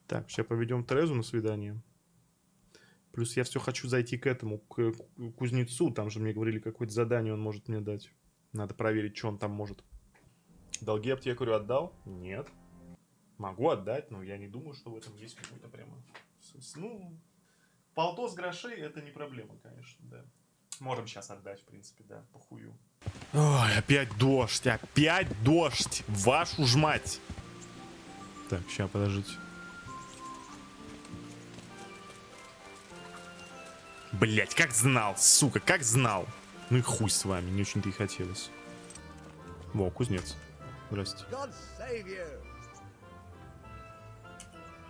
Так, сейчас поведем Терезу на свидание. Плюс я все хочу зайти к этому, к кузнецу. Там же мне говорили, какое-то задание он может мне дать. Надо проверить, что он там может. Долги аптекарю отдал? Нет. Могу отдать, но я не думаю, что в этом есть какой-то прямо... Ну, полтос грошей это не проблема, конечно, да. Можем сейчас отдать, в принципе, да, похую. Ой, опять дождь, опять дождь! Вашу ж мать! Так, сейчас, подождите. Блять, как знал, сука, как знал. Ну и хуй с вами, не очень-то и хотелось. Во, кузнец. Здрасте.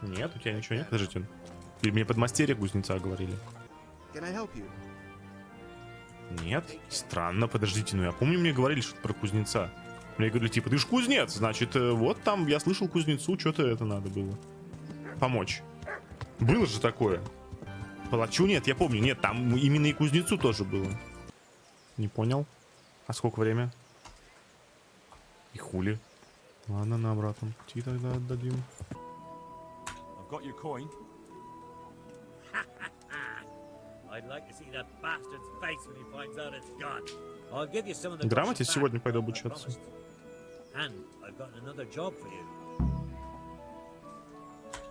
Нет, у тебя ничего нет? Подождите. Или мне подмастерье кузнеца говорили? Нет, странно, подождите, ну я помню, мне говорили что-то про кузнеца. Мне говорили, типа, ты ж кузнец, значит, вот там я слышал кузнецу, что-то это надо было. Помочь. Было же такое. Палачу нет, я помню, нет, там именно и кузнецу тоже было. Не понял. А сколько время? И хули. Ладно, на обратном пути тогда отдадим. Грамоте сегодня пойду обучаться.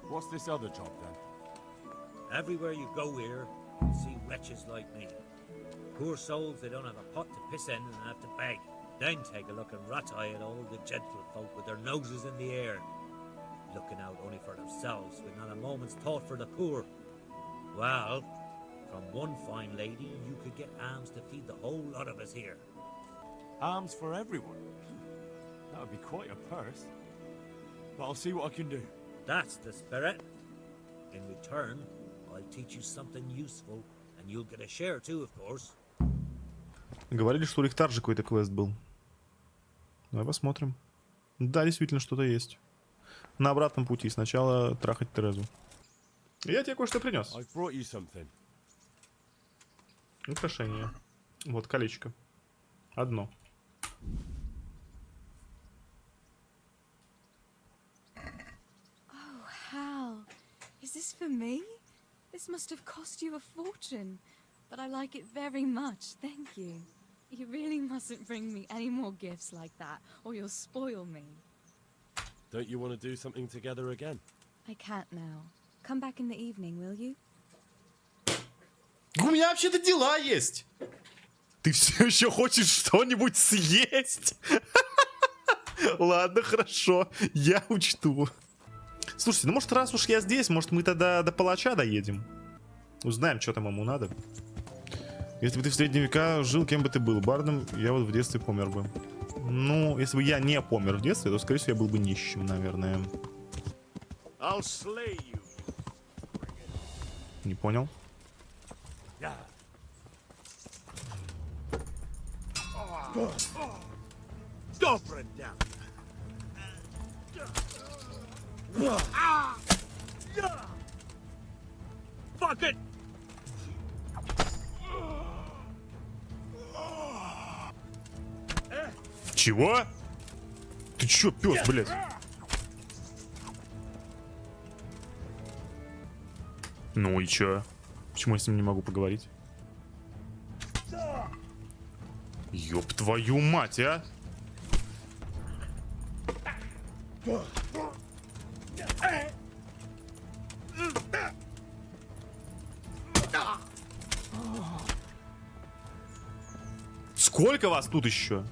What's this other job then? Everywhere you go here, you see wretches like me. Poor souls that don't have a pot to piss in and have to beg. Then take a look at Rataj at all the gentlefolk with their noses in the air, looking out only for themselves, with not a moment's thought for the poor. Well, from one fine lady, you could get alms to feed the whole lot of us here. Arms for everyone? That would be quite a purse. But I'll see what I can do. That's the spirit. In return, I'll teach you something useful, and you'll get a share too, of course. Говорили, что у них также какой-то квест был. Давай посмотрим. Да, действительно, что-то есть. На обратном пути. Сначала трахать Терезу. Я тебе кое-что принес. Украшение. Вот колечко. Одно. Oh, Hal. Is this for me? This must have cost you a fortune. But I like it very much, thank you. You really mustn't bring me any more gifts like that, or you'll spoil me. Don't you want to do something together again? I can't now. Come back in the evening, will you? У меня вообще-то дела есть. Ты все еще хочешь что-нибудь съесть? Ладно, хорошо, я учту. Слушайте, ну может раз уж я здесь, может мы тогда до палача доедем? Узнаем, что там ему надо. Если бы ты в средние века жил, кем бы ты был? Бардом, я вот в детстве помер бы. Ну, если бы я не помер в детстве, то, скорее всего, я был бы нищим, наверное. Не понял. Чего? Ты чё, пёс, блядь? Ну и чё? Почему я с ним не могу поговорить? Ёб твою мать, а! Сколько вас тут еще?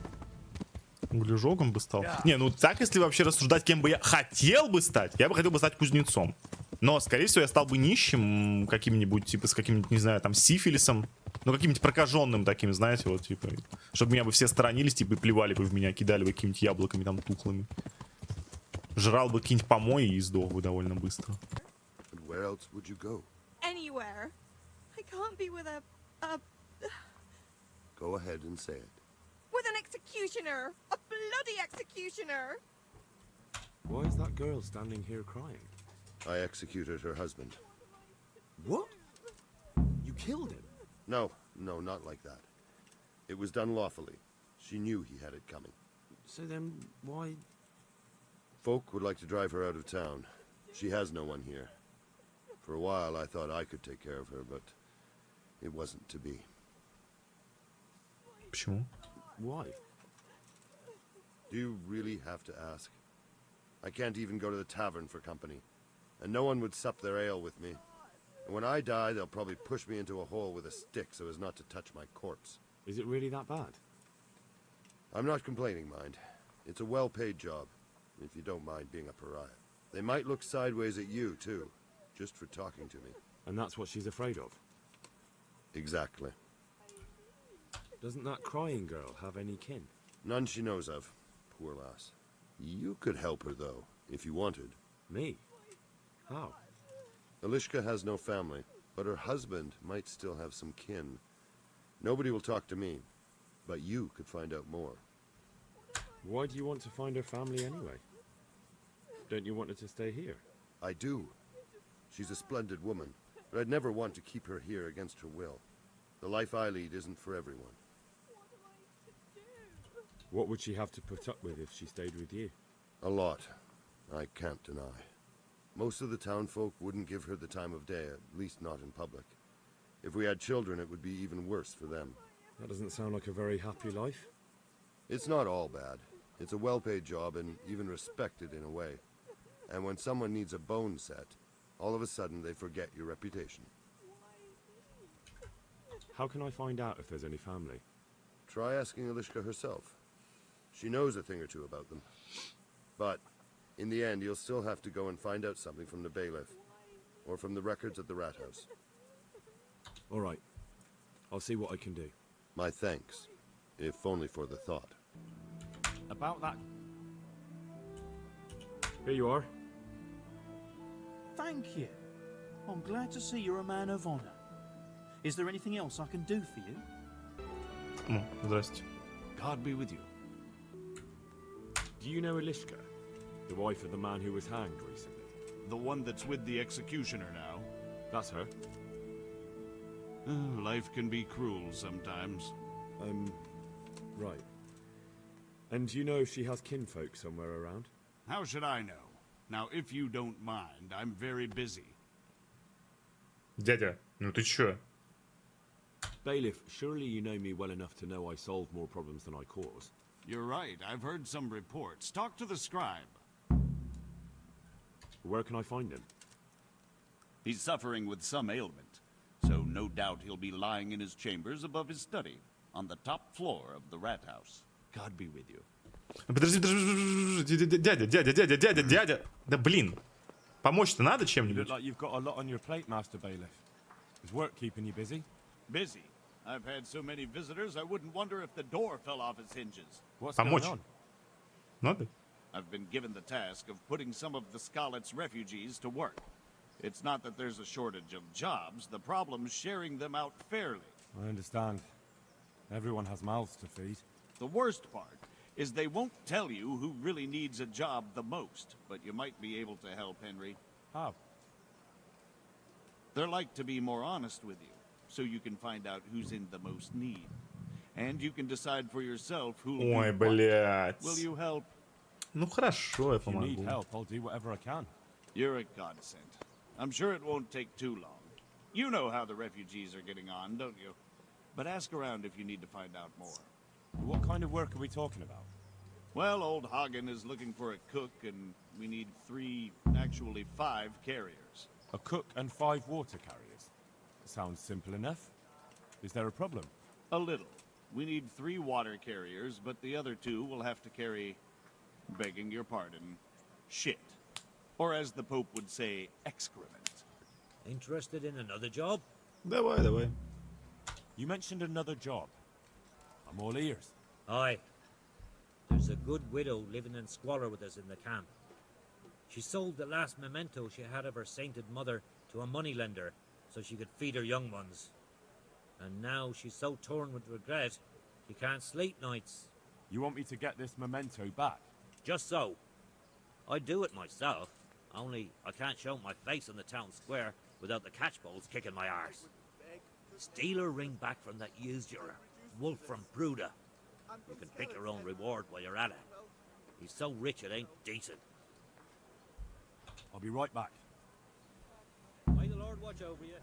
Углежогом бы стал. Не, ну так, если вообще рассуждать, кем бы я хотел бы стать, я бы хотел бы стать кузнецом. Но, скорее всего, я стал бы нищим, каким-нибудь, типа, с каким-нибудь, не знаю, там, сифилисом. Ну, каким-нибудь прокаженным таким, знаете, вот, типа. Чтобы меня бы все сторонились, типа, и плевали бы в меня, кидали бы какими-нибудь яблоками там тухлыми. Жрал бы какие-нибудь помои и сдох бы довольно быстро. Anywhere. I can't be with a Go ahead and say it. with an executioner! A bloody executioner! Why is that girl standing here crying? I executed her husband. What? You killed him? No, not like that. It was done lawfully. She knew he had it coming. So then, why... Folk would like to drive her out of town. She has no one here. For a while, I thought I could take care of her, but it wasn't to be. Почему? Why? Do you really have to ask? I can't even go to the tavern for company, and no one would sup their ale with me. And when I die, they'll probably push me into a hole with a stick so as not to touch my corpse. Is it really that bad? I'm not complaining, mind. It's a well-paid job, if you don't mind being a pariah. They might look sideways at you, too, just for talking to me. And that's what she's afraid of? Exactly. Doesn't that crying girl have any kin? None she knows of. Poor lass. You could help her, though, if you wanted. Me? How? Elishka has no family, but her husband might still have some kin. Nobody will talk to me, but you could find out more. Why do you want to find her family anyway? Don't you want her to stay here? I do. She's a splendid woman, but I'd never want to keep her here against her will. The life I lead isn't for everyone. What would she have to put up with if she stayed with you? A lot. I can't deny. Most of the townfolk wouldn't give her the time of day, at least not in public. If we had children, it would be even worse for them. That doesn't sound like a very happy life. It's not all bad. It's a well-paid job and even respected in a way. And when someone needs a bone set, all of a sudden they forget your reputation. How can I find out if there's any family? Try asking Elishka herself. She knows a thing or two about them. But, in the end, you'll still have to go and find out something from the bailiff, or from the records at the Rataj. All right. I'll see what I can do. My thanks, if only for the thought. About that... Here you are. Thank you. I'm glad to see you're a man of honor. Is there anything else I can do for you? Ну, здрасте. God be with you. Do you know Elishka? The wife of the man who was hanged recently? The one that's with the executioner now. That's her. Life can be cruel sometimes. Right. And you know if she has kinfolk somewhere around? How should I know? Now, if you don't mind, I'm very busy. Дядя, ну ты чё? Bailiff, surely you know me well enough to know I solve more problems than I cause. You're right, I've heard some reports. Talk to the scribe. Where can I find him? He's suffering with some ailment, so no doubt he'll be lying in his chambers above his study, on the top floor of the Rathouse. God be with you. Подожди, дядя. Да блин. Помочь-то надо You чем-нибудь? look like you've got a lot on your plate, Master Bailiff. Is work keeping you busy? Busy? I've had so many visitors, I wouldn't wonder if the door fell off its hinges. What's Помочь? going on? Надо? I've been given the task of putting some of the Scarlet's refugees to work. It's not that there's a shortage of jobs, the problem's sharing them out fairly. I understand. Everyone has mouths to feed. The worst part is they won't tell you who really needs a job the most, but you might be able to help, Henry. How? They're like to be more honest with you, so you can find out who's in the most need. And you can decide for yourself who'll do Ой, what. блядь. Will you help? Ну хорошо, я If you need помогу. help, I'll do whatever I can. You're a godsend. I'm sure it won't take too long. You know how the refugees are getting on, don't you? But ask around if you need to find out more. What kind of work are we talking about? Well, old Hagen is looking for a cook, and we need 5 carriers. A cook and 5 water carriers. Sounds simple enough. Is there a problem? A little. We need 3 water carriers, but the other 2 will have to carry, begging your pardon, shit. Or as the Pope would say, excrement. Interested in another job? Давай. You mentioned another job. I'm all ears. Aye. There's a good widow living in squalor with us in the camp. She sold the last memento she had of her sainted mother to a moneylender so she could feed her young ones. And now she's so torn with regret, she can't sleep nights. You want me to get this memento back? Just so. I'd do it myself, only I can't show my face in the town square without the catchpoles kicking my arse. Steal her ring back from that usurer, Wolf from Bruda. You can pick your own reward while you're at it. He's so rich it ain't decent. I'll be right back. May the Lord watch over you.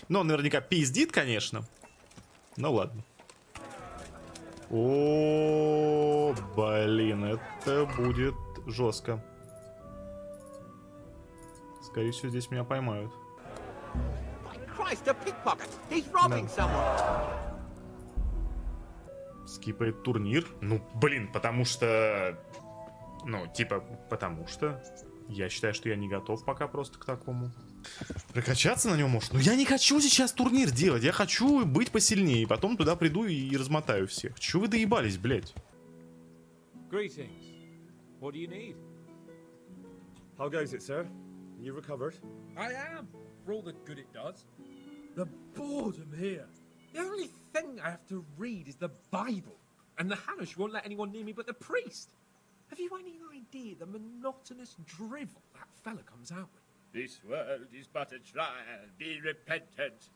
Ну, он наверняка пиздит, конечно. Ну ладно. О, блин, это будет жестко. Скорее всего, здесь меня поймают. Christ, a pickpocket! He's robbing someone! Скипает турнир. Ну, блин, потому что... Ну, типа, потому что... Я считаю, что я не готов пока просто к такому. Прокачаться на нем может? Но я не хочу сейчас турнир делать. Я хочу быть посильнее. Потом туда приду и размотаю всех. Чего вы доебались, блядь? Greetings. What do you need? How goes it, sir? You recovered? I am, for all the good it does. The boredom here. The only thing I have to read is the Bible. And the Hanish won't let anyone near me but the priest. Have you any idea the monotonous drivel that fella comes out with? This world is but a trial. Be repentant.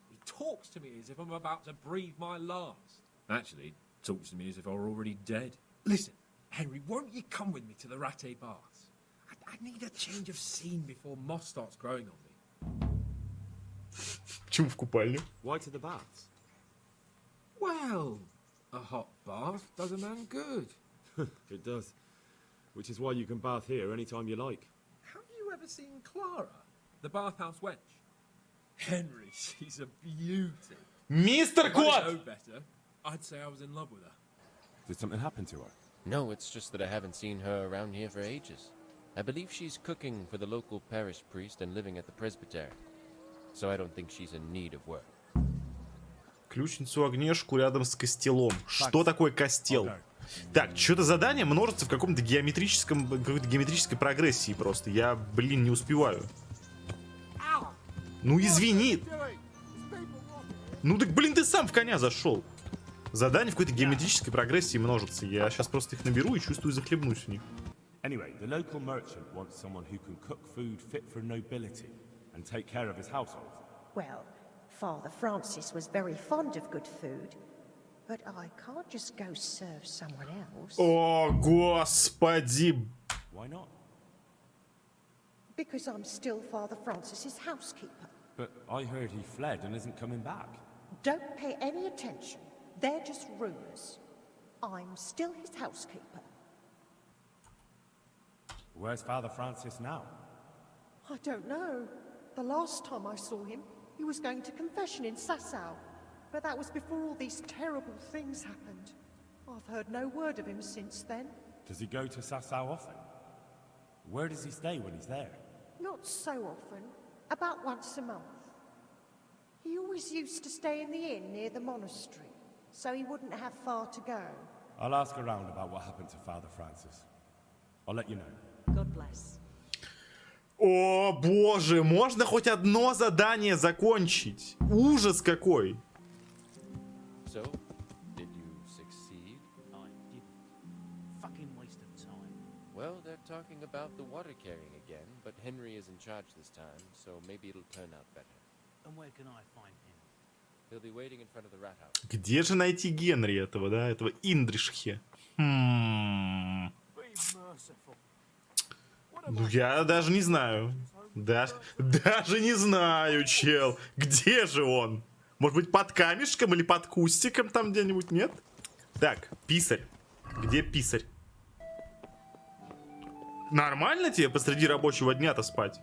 He talks to me as if I'm about to breathe my last. Actually, talks to me as if I were already dead. Listen, Henry, won't you come with me to the Rataj baths? I need a change of scene before moss starts growing on me. Почему в купальню? Why to the baths? Well, a hot bath does a man good. It does. Which is why you can bath here anytime you like. Have you ever seen Clara, the bathhouse wench? Henry, she's a beauty. Мистер If I Кот! know better, I'd say I was in love with her. Did something happen to her? No, it's just that I haven't seen her around here for ages. I believe she's cooking for the local parish priest and living at the presbytery. So I don't think she's in need of work. Ключницу огнешку рядом с костелом. Что такое костел? Так, что-то задание множится в какой-то геометрической прогрессии просто. Я, блин, не успеваю. Ну извини. Ну так, блин, ты сам в коня зашел. Задание в какой-то геометрической прогрессии множится. Я сейчас просто их наберу и чувствую, захлебнусь в них. Anyway, the local merchant wants someone who can cook food fit for nobility and take care of his household. Well, Father Francis was very fond of good food, but I can't just go serve someone else. О, господи! Why not? Because I'm still Father Francis's housekeeper. But I heard he fled and isn't coming back. Don't pay any attention. They're just rumors. I'm still his housekeeper. Where's Father Francis now? I don't know. The last time I saw him, he was going to confession in Sasau. But that was before all these terrible things happened. I've heard no word of him since then. Does he go to Sasau often? Where does he stay when he's there? Not so often. About once a month. He always used to stay in the inn near the monastery, so he wouldn't have far to go. I'll ask around about what happened to Father Francis. I'll let you know. God bless. О, боже, можно хоть одно задание закончить? Ужас какой! So, did you succeed? I didn't. Fucking waste of time. Well, they're talking about the water carrying again, but Henry is in charge this time, so maybe it'll turn out better. And where can I find him? He'll be waiting in front of the Rataj. Где же найти Генри этого, да? Этого Индришхе? Ну, я даже не знаю. Даже не знаю, чел. Где же он? Может быть, под камешком или под кустиком там где-нибудь, нет? Так, писарь. Где писарь? Нормально тебе посреди рабочего дня-то спать?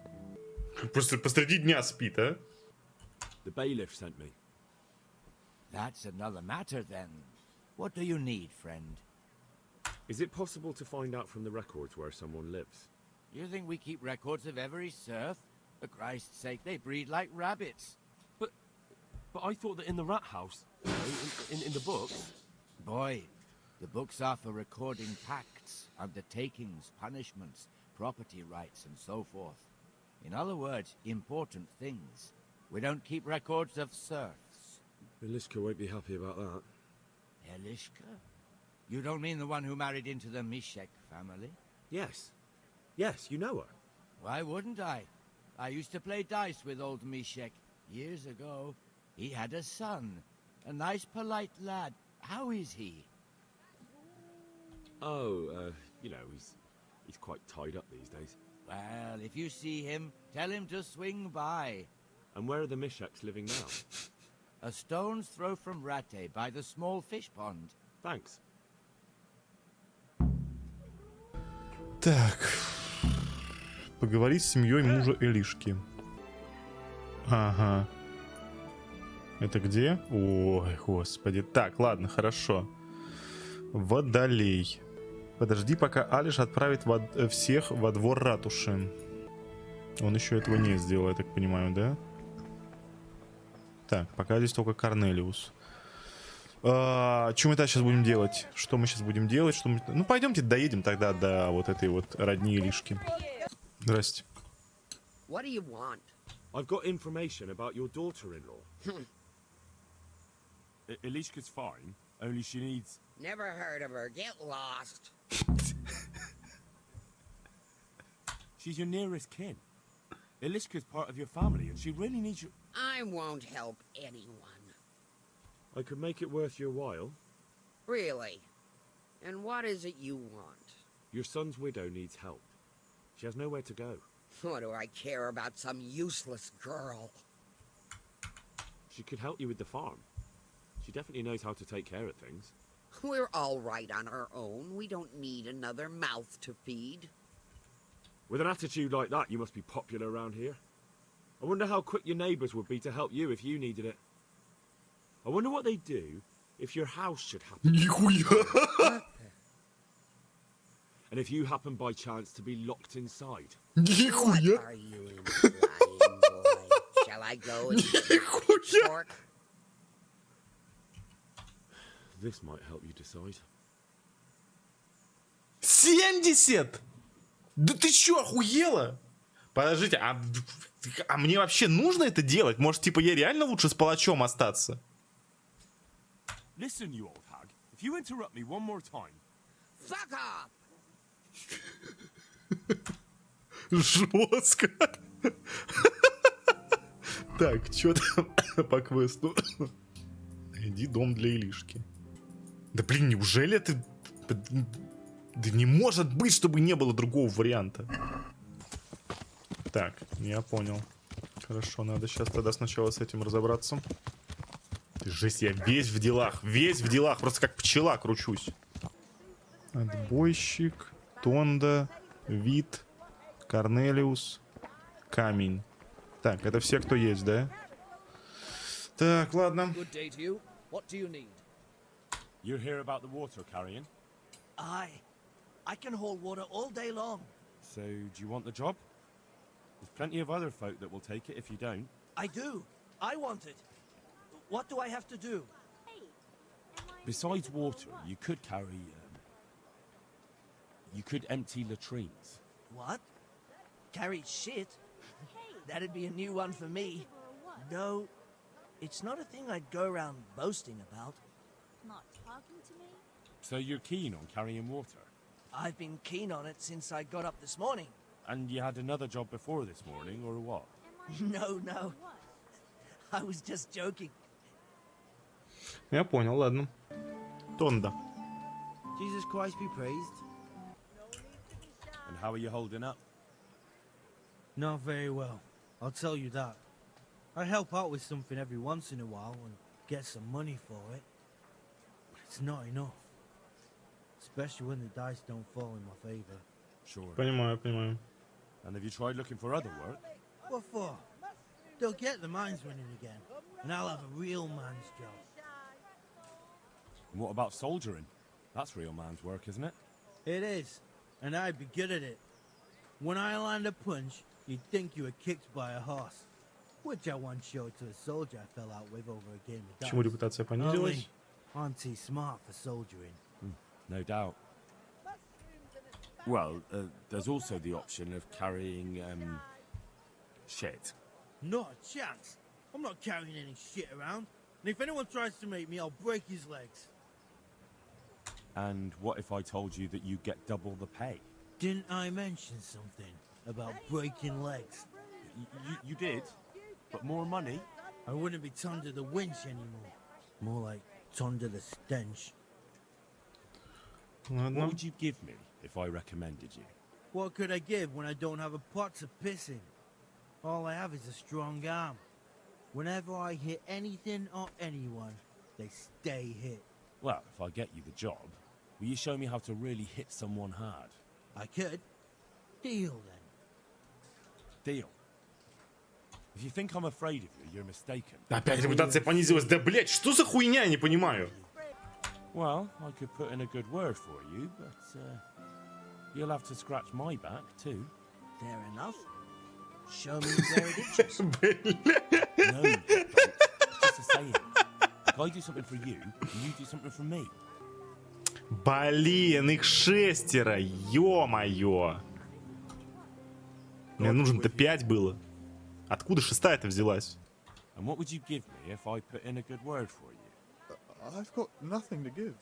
Посреди дня спит, а? The bailiff sent me. That's another matter then. What do you need, friend? Is it possible to find out from the records where someone lives? You think we keep records of every serf? For Christ's sake, they breed like rabbits. But I thought that in the rat house, in the books. Boy, the books are for recording pacts, undertakings, punishments, property rights, and so forth. In other words, important things. We don't keep records of serfs. Elishka won't be happy about that. Elishka? You don't mean the one who married into the Mishek family? Yes. Yes, you know her. Why wouldn't I? I used to play dice with old Mishek years ago. He had a son, a nice, polite lad. How is he? Oh, you know, he's quite tied up these days. Well, if you see him, tell him to swing by. And where are the Mishaks living now? A stone's throw from Rataj by the small fish pond. Thanks. Так. Поговорить с семьей мужа Элишки. Ага. Это где? Ой, господи. Так, ладно, хорошо. Водолей. Подожди, пока Алиш отправит всех во двор ратуши. Он еще этого не сделал, я так понимаю, да? Так, пока здесь только Корнелиус. Что мы сейчас будем делать? Что мы сейчас будем делать? Ну, пойдемте доедем тогда до вот этой вот родни Элишки. Здрасте. What do you want? I've got information about your daughter-in-law. Elishka's fine, only she needs... Never heard of her. Get lost. She's your nearest kin. Elishka's part of your family, and she really needs you... I won't help anyone. I could make it worth your while. Really? And what is it you want? Your son's widow needs help. She has nowhere to go. What do I care about some useless girl? She could help you with the farm. She definitely knows how to take care of things. We're all right on our own. We don't need another mouth to feed. With an attitude like that, you must be popular around here. I wonder how quick your neighbours would be to help you if you needed it. I wonder what they'd do if your house should happen. And if you happen by chance to be locked inside. What are you implying, boy? Shall I go and pork? This might help you decide. 70! Да ты чё, охуела? Подождите, а мне вообще нужно это делать? Может, типа, я реально лучше с палачом остаться? Listen, you old hag. If you interrupt me one more time... Fuck off! Жестко. Так, что там по квесту? Найди дом для Элишки. Да блин, неужели это... Да не может быть, чтобы не было другого варианта. Так, я понял. Хорошо, надо сейчас тогда сначала с этим разобраться. Жесть, я весь в делах, просто как пчела кручусь. Отбойщик, Тонда, Вид, Корнелиус, Камень. Так, это все, кто есть, да? Так, ладно. Good day to you. What do you need? You hear about the water carrying? Aye. I can haul water all day long. So, do you want the job? There's plenty of other folk that will take it if you don't. I do. I want it. What do I have to do? Besides water, you could carry... you could empty latrines. What? Carry shit? That'd be a new one for me. No, it's not a thing I'd go around boasting about. Not talking to me? So you're keen on carrying water? I've been keen on it since I got up this morning. And you had another job before this morning, or what? No. I was just joking. Я понял, ладно. Тонда. Jesus Christ be praised. And how are you holding up? Not very well, I'll tell you that. I help out with something every once in a while and get some money for it. But it's not enough. Especially when the dice don't fall in my favor. Sure. Понимаю. And have you tried looking for other work? What for? They'll get the mines running again, and I'll have a real man's job. And what about soldiering? That's real man's work, isn't it? It is, and I'd be good at it. When I land a punch, you'd think you were kicked by a horse. Which I once showed to a soldier I fell out with over a game of dice. Почему репутация понизилась? Aren't he smart for soldiering? No doubt. Well, there's also the option of carrying, shit. Not a chance. I'm not carrying any shit around. And if anyone tries to make me, I'll break his legs. And what if I told you that you get double the pay? Didn't I mention something about breaking legs? You did, but more money? I wouldn't be turned to the winch anymore. More like turned to the stench. What would you give me if I recommended you? What could I give when I don't have a pot to piss in? All I have is a strong arm. Whenever I hit anything or anyone, they stay hit. Well, if I get you the job, will you show me how to really hit someone hard? I could. Deal then. Deal. If you think I'm afraid of you, you're mistaken. Опять репутация понизилась. Да, блять, что за хуйня, я не понимаю. Well, I could put in a good word for you, but you'll have to scratch my back too. Fair enough. Show me where it itches. No, you don't. It's just a saying. If I do something for you, you do something for me. Блин, их 6, ё-моё. Мне нужно-то 5 было. Откуда 6-я-то взялась? And what would you give me if I put in a good word for you? I've got nothing to give.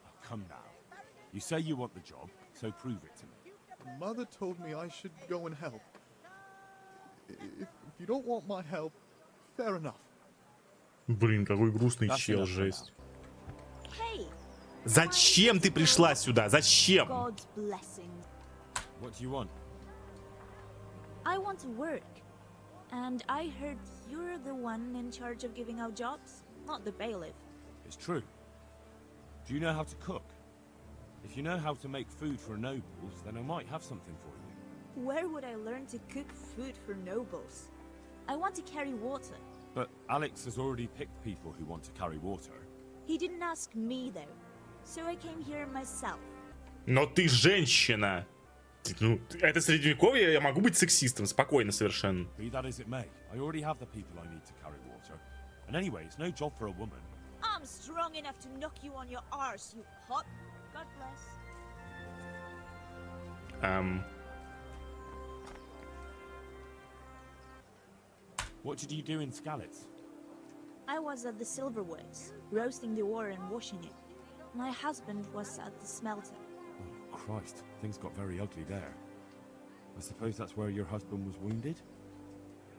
Oh, come now. You say you want the job, so prove it to me. Mother told me I should go and help. If you don't want my help, fair enough. Блин, какой грустный чел, жесть. Зачем ты пришла сюда? Зачем? God's blessing. What do you want? I want to work. And I heard you're the one in charge of giving out jobs, not the bailiff. It's true. Do you know how to cook? If you know how to make food for nobles, then I might have something for you. Where would I learn to cook food for nobles? I want to carry water. But Alex has already picked people who want to carry water. He didn't ask me though, so I came here myself. Но ты женщина. Ну, это средневековье, я могу быть сексистом, спокойно совершенно. Be that as it may, I already have the people I need to carry water. And anyway, it's no job for a woman. I'm strong enough to knock you on your arse, you pot. God bless. What did you do in Skalitz? I was at the silverworks, roasting the ore and washing it. My husband was at the smelter. Oh, Christ, things got very ugly there. I suppose that's where your husband was wounded?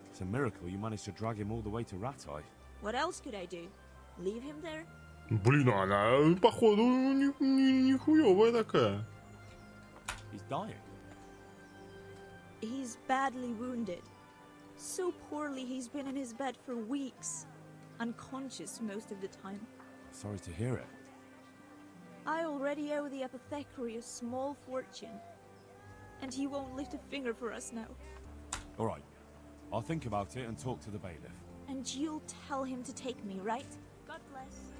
It's a miracle you managed to drag him all the way to Rataj. What else could I do? Leave him there? Блин, она, походу, нихуёвая такая. He's dying. He's badly wounded. So poorly he's been in his bed for weeks. Unconscious most of the time. Sorry to hear it. I already owe the apothecary a small fortune. And he won't lift a finger for us now. All right. I'll think about it and talk to the bailiff. And you'll tell him to take me, right? God bless.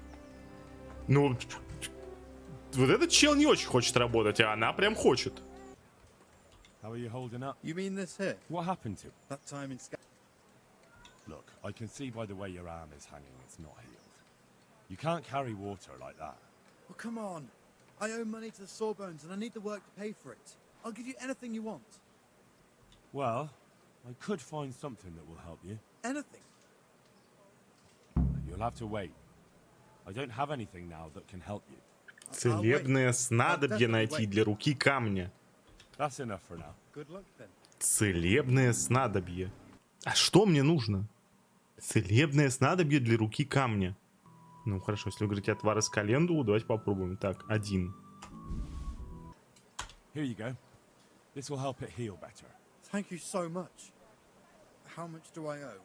Ну, вот этот чел не очень хочет работать, а она прям хочет. How are you holding up? You mean this here? What happened to it? That time in Sky. Look, I can see by the way your arm is hanging, it's not healed. You can't carry water like that. Well, come on. I owe money to the Sawbones and I need the work to pay for it. I'll give you anything you want. Well, I could find something that will help you. Anything? You'll have to wait. I don't have anything now that can help you. Целебное снадобье найти для руки камня. That's enough for now. Good luck then. Целебное снадобье. А что мне нужно? Целебное снадобье для руки камня. Ну хорошо, если вы говорите отвар из календулы, давайте попробуем. Так, 1. Here you go. This will help it heal better. Thank you so much. How much do I owe?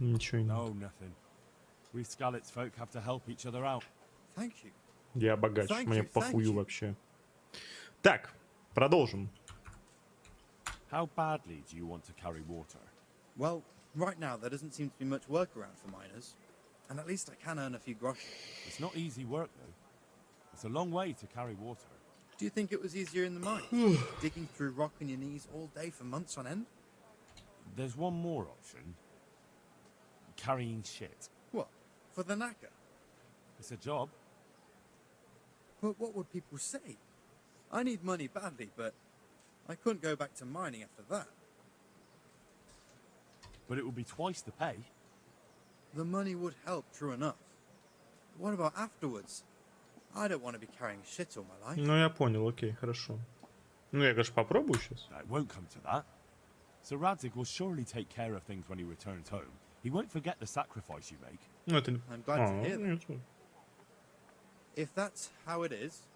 Ничего не. No, nothing. We Skalitz folk have to help each other out. Thank you. Я богач, мне похую вообще. Так, продолжим. How badly do you want to carry water? Well, right now there doesn't seem to be much work around for miners. And at least I can earn a few groschen. It's not easy work, though. It's a long way to carry water. Do you think it was easier in the mines? Digging through rock on your knees all day for months on end? There's one more option. Carrying shit. What? For the knacker? It's a job. But what would people say? I need money badly, but I couldn't go back to mining after that. But it would be twice the pay. The money would help, true enough. What about afterwards? I don't want to be carrying shit all my life. Ну, я понял, окей, хорошо. Ну, я, конечно, попробую сейчас. It won't come to that. So Rataj will surely take care of things when he returns home. He won't forget the sacrifice you make. Ну, это... I'm glad to hear that. If that's how it is,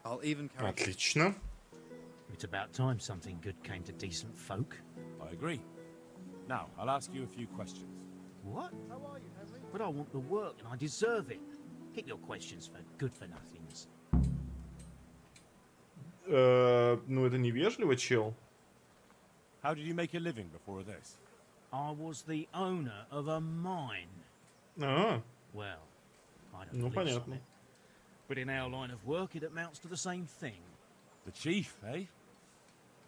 I'll even carry... Отлично. It's about time something good came to decent folk. I agree. Now, I'll ask you a few questions. What? But I want the work and I deserve it. Keep your questions for good-for-nothings. Ну, это невежливо, чел. How did you make a living before this? I was the owner of a mine. А, Well, I don't ну live on понятно. it. But in our line of work, it amounts to the same thing. The chief, eh?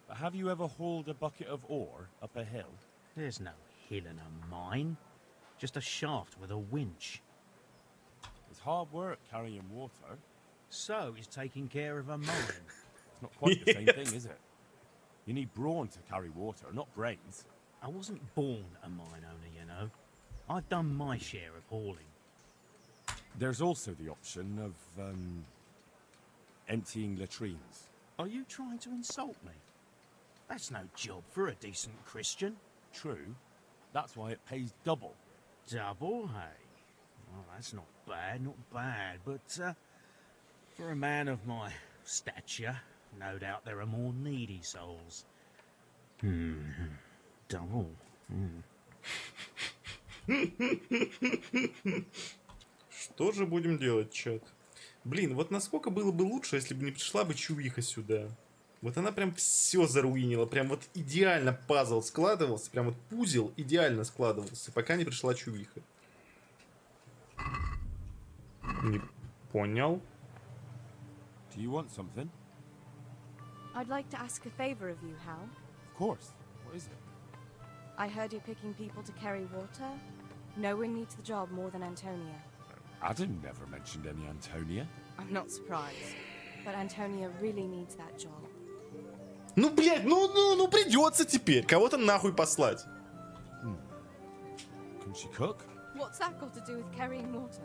But have you ever hauled a bucket of ore up a hill? There's no hill in a mine. Just a shaft with a winch. It's hard work carrying water. So is taking care of a mine. It's not quite the same thing, is it? You need brawn to carry water, not brains. I wasn't born a mine owner, you know. I've done my share of hauling. There's also the option of, emptying latrines. Are you trying to insult me? That's no job for a decent Christian. True. That's why it pays double. Double, hey? Well, that's not bad, but for a man of my stature, no doubt there are more needy souls. Double. Что же будем делать, чат? Блин, вот насколько было бы лучше, если бы не пришла бы чувиха сюда. Вот она прям все заруинила, прям вот идеально пазл складывался, прям вот пузел идеально складывался, пока не пришла чувиха. Не понял. Do you want something? I'd like to ask a favor of you, Hal. Of course. What is it? I heard you're picking people to carry water. No one needs the job more than Antonia. Adam never mentioned any Antonia. I'm not surprised. But Antonia really needs that job. Ну, блядь, ну придется теперь кого-то нахуй послать. Can she cook? What's that got to do with carrying water?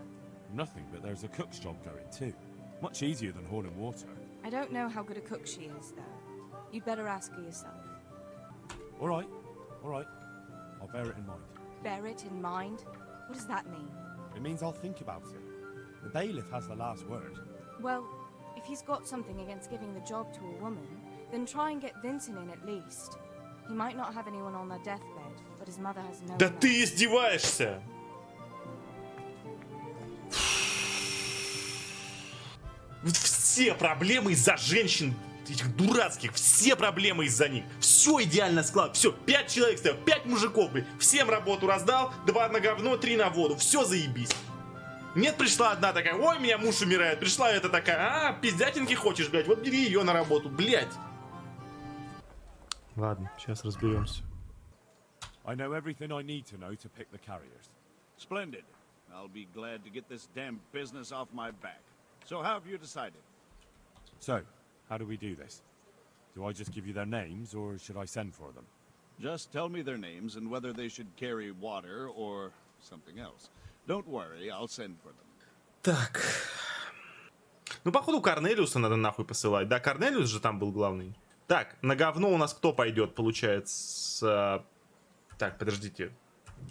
Nothing, but there's a cook's job going too. Much easier than hauling water. I don't know how good a cook she is, though. You'd better ask her yourself. All right. I'll bear it in mind. Bear it in mind? What does that mean? It means I'll think about it. The bailiff has the last word. Well, if he's got something against giving the job to a woman, then try and get Vincent in at least. He might not have anyone on their deathbed, but his mother has no. Да ты издеваешься! Вот все проблемы из-за женщин, этих дурацких, все проблемы из-за них. Все идеально склад, все, 5 человек стоят, 5 мужиков, блин. Всем работу раздал, 2 на говно, 3 на воду, все заебись. Нет, пришла одна такая, ой, меня муж умирает. Пришла эта такая, пиздятинки хочешь, блядь, вот бери ее на работу, блядь. Ладно, сейчас разберемся. I know everything I need to know to pick the carriers. Splendid. I'll be glad to get this damn business off my back. So how have you decided? So, how do we do this? Do I just give you their names, or should I send for them? Just tell me their names and whether they should carry water or something else. Don't worry, I'll send for them. Так. Ну, походу, Корнелиуса надо нахуй посылать. Да, Корнелиус же там был главный. Так, на говно у нас кто пойдет, получается? Так, подождите.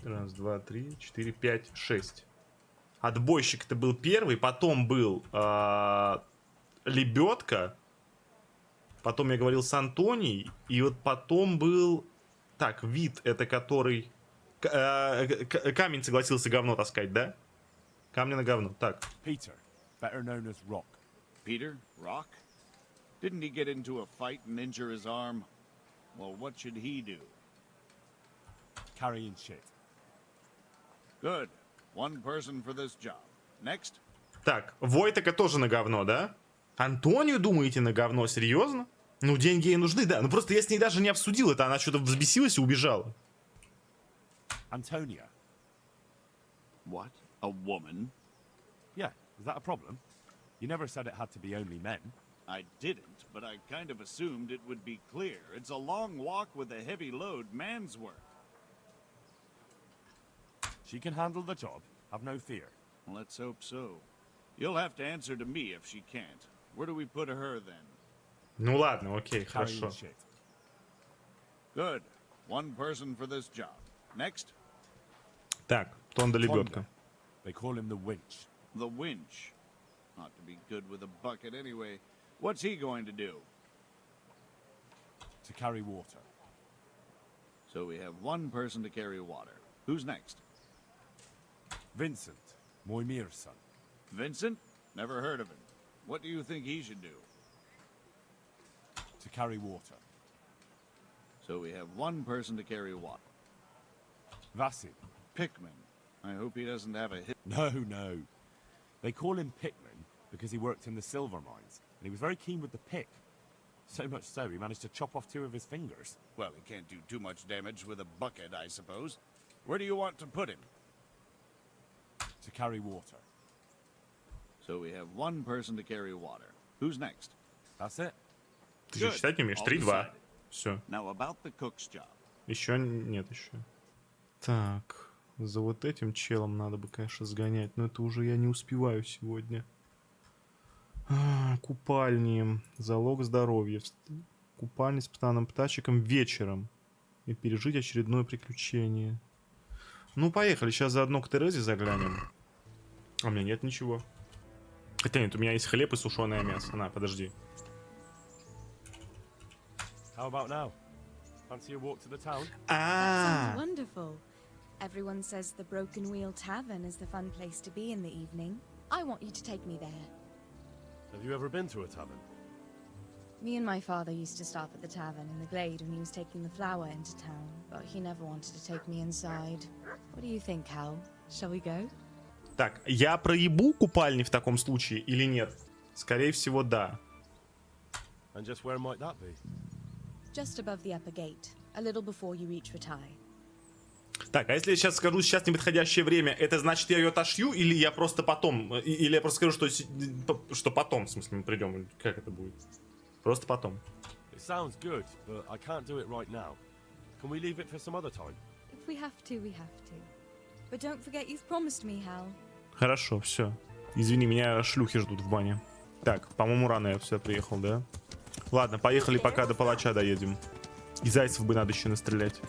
1, 2, 3, 4, 5, 6. Отбойщик-то был первый, потом был Лебедка. Потом я говорил с Антонией. И вот потом был... Так, вид, это который... Камень согласился говно таскать, да? Камня на говно, так. Peter, better known as Rock. Peter? Rock? Didn't he get into a fight and injure his arm? Well, what should he do? Carrying shit. Good. One person for this job. Next. Так, Войтека тоже на говно, да? Антонию, думаете, на говно? Серьезно? Ну, деньги ей нужны, да. Ну, просто я с ней даже не обсудил это. Она что-то взбесилась и убежала. Antonia. What? A woman? Yeah, is that a problem? You never said it had to be only men. I didn't, but I kind of assumed it would be clear. It's a long walk with a heavy load, man's work. She can handle the job, have no fear. Let's hope so. You'll have to answer to me if she can't. Where do we put her then? Ну ладно, окей, хорошо. Good. One person for this job. Next. Так, Тонда Лебедка. They call him the winch. The winch. Ought to be good with a bucket anyway. What's he going to do? To carry water. So we have one person to carry water. Who's next? Vincent, Moimir's son. Vincent? Never heard of him. What do you think he should do? To carry water. So we have one person to carry water. Vasil. Pickman. I hope he doesn't have a hip. No. They call him Pickman because he worked in the silver mines, and he was very keen with the pick. So much so, he managed to chop off 2 of his fingers. Well, he can't do too much damage with a bucket, I suppose. Where do you want to put him? To carry water. So we have one person to carry water. Who's next? That's it. Ты же считать не умеешь. 3-2. Все. Now about the cook's job. Еще нет еще. Так, за вот этим челом надо бы, конечно, сгонять, но это уже я не успеваю сегодня. Купальни. Залог здоровья. Купальни с пацаном птачиком вечером. И пережить очередное приключение. Ну, поехали. Сейчас заодно к Терезе заглянем. А у меня нет ничего. Хотя нет, у меня есть хлеб и сушеное мясо. На, подожди. How about now? Fancy a walk to the town? That sounds wonderful. Everyone says the Broken Wheel Tavern is the fun place to be in the evening. I want you to take me there. Have you ever been to a tavern? Me and my father used to stop at the tavern in the glade when he was taking the flour into town, but he never wanted to take me inside. What do you think, Hal? Shall we go? Так, я проебу купальни в таком случае или нет? Скорее всего, да. And just where might that be? Just above the upper gate, a little before you reach Rataj. Так, а если я сейчас скажу, сейчас неподходящее время, это значит, я ее отошью, или я просто потом, или я просто скажу, что потом, в смысле, мы придем, как это будет? Просто потом. It sounds good, but I can't do it right now. Can we leave it for some other time? If we have to, we have to. But don't forget you've promised me, Hal. Хорошо, все. Извини, меня шлюхи ждут в бане. Так, по-моему, рано я все приехал, да? Ладно, поехали, пока до палача доедем. И зайцев бы надо еще настрелять.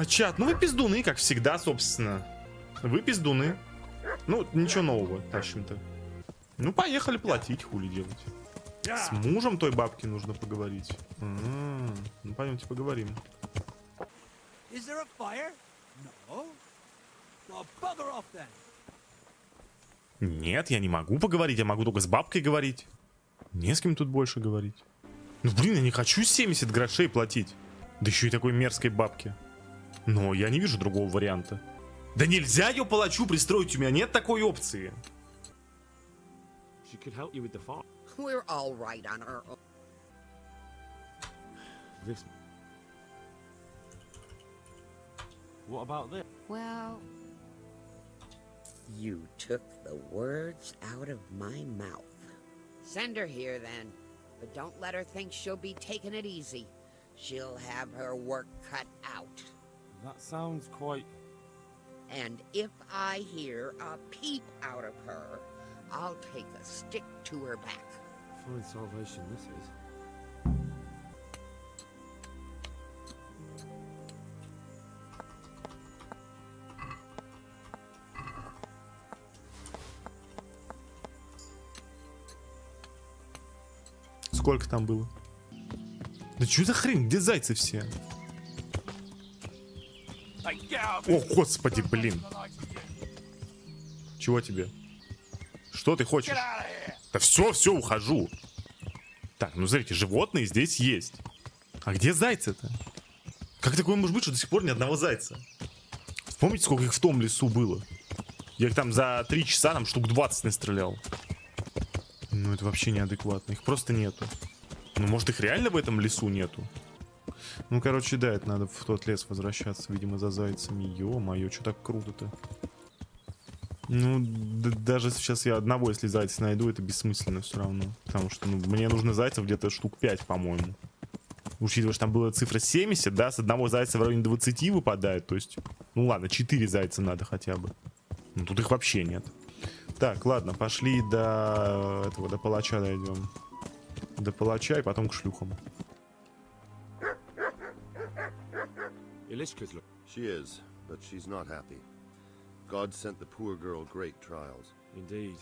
Чат, ну вы пиздуны, как всегда, собственно. Вы пиздуны. Ну, ничего нового, тащим-то. Ну, поехали платить, хули делать. С мужем той бабки нужно поговорить. Ну, пойдемте поговорим. Is there a fire? No. Well, bugger off then. Нет, я не могу поговорить, я могу только с бабкой говорить. Не с кем тут больше говорить. Ну, блин, я не хочу 70 грошей платить. Да еще и такой мерзкой бабки. Но я не вижу другого варианта. Да нельзя ее палачу пристроить, у меня нет такой опции. She could help you with the farm. We're all right on our own. This. What about this? Well, you took the words out of my mouth. Send her here then, but don't let her think she'll be taking it easy. She'll have her work cut out. That sounds quite... And if I hear a peep out of her, I'll take a stick to her back. Fine salvation this is. Сколько там было? Да что за хрень? Где зайцы все? О, господи, блин. Чего тебе? Что ты хочешь? Да все, ухожу. Так, ну смотрите, животные здесь есть. А где зайцы-то? Как такое может быть, что до сих пор ни одного зайца? Помните, сколько их в том лесу было? Я их там за 3 часа там штук 20 настрелял. Ну это вообще неадекватно, их просто нету. Ну может их реально в этом лесу нету? Ну короче, да, это надо в тот лес возвращаться, видимо, за зайцами. Ё-моё, что так круто-то? Ну, даже сейчас я одного, если зайца найду, это бессмысленно все равно. Потому что ну, мне нужно зайцев где-то штук 5, по-моему. Учитывая, что там была цифра 70, да, с одного зайца в районе 20 выпадает. То есть, ну ладно, 4 зайца надо хотя бы. Ну тут их вообще нет. Так, ладно, пошли до этого, до палача дойдем. До палача и потом к шлюхам. Elishka's look. She is, but she's not happy. God sent the poor girl great trials. Indeed.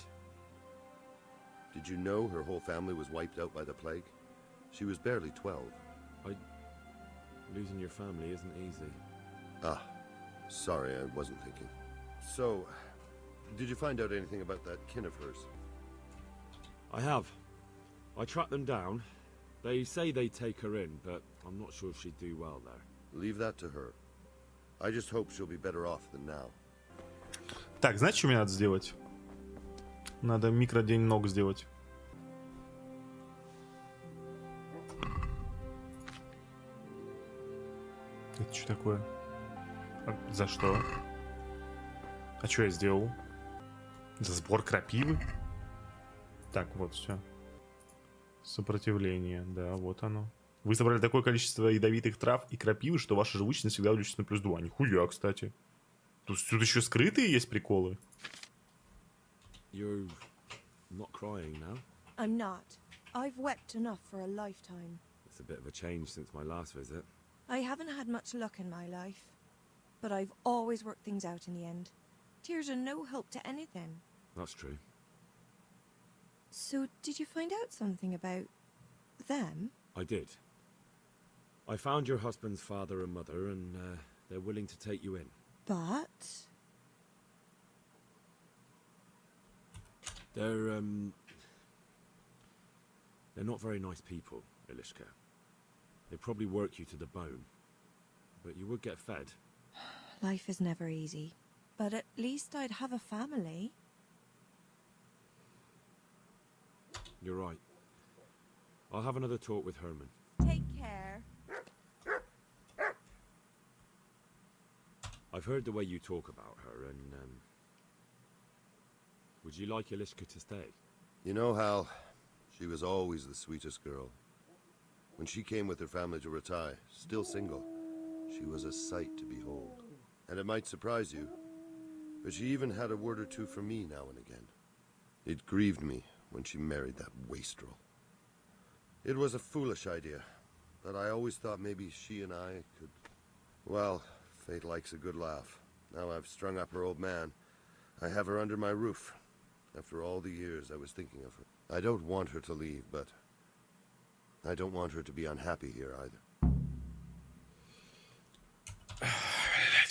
Did you know her whole family was wiped out by the plague? She was barely 12. Losing your family isn't easy. Ah, sorry, I wasn't thinking. So, did you find out anything about that kin of hers? I have. I tracked them down. They say they'd take her in, but I'm not sure if she'd do well there. Leave that to her. I just hope she'll be better off than now. Так, знаете, что мне надо сделать? Надо микродень ног сделать. Это что такое? За что? А что я сделал? За сбор крапивы? Так, вот, все. Сопротивление, да, вот оно. Вы собрали такое количество ядовитых трав и крапивы, что ваша живучесть всегда увеличится на +2. Нихуя, кстати. Тут еще скрытые есть приколы. You're not crying now? I'm not. I've wept enough for a lifetime. It's a bit of a change since my last visit. I haven't had much luck in my life, but I've always worked things out in the end. Tears are no help to anything. That's true. So, did you find out something about them? I did. I found your husband's father and mother, and they're willing to take you in. But... They're not very nice people, Elishka. They'd probably work you to the bone. But you would get fed. Life is never easy. But at least I'd have a family. You're right. I'll have another talk with Herman. Take care. I've heard the way you talk about her, and would you like Elishka to stay? You know, Hal, she was always the sweetest girl. When she came with her family to Rataj, still single, she was a sight to behold. And it might surprise you, but she even had a word or two for me now and again. It grieved me when she married that wastrel. It was a foolish idea, but I always thought maybe she and I could... Well, fate likes a good laugh. Now I've strung up her old man. I have her under my roof. After all the years I was thinking of her. I don't want her to leave, but I don't want her to be unhappy here either.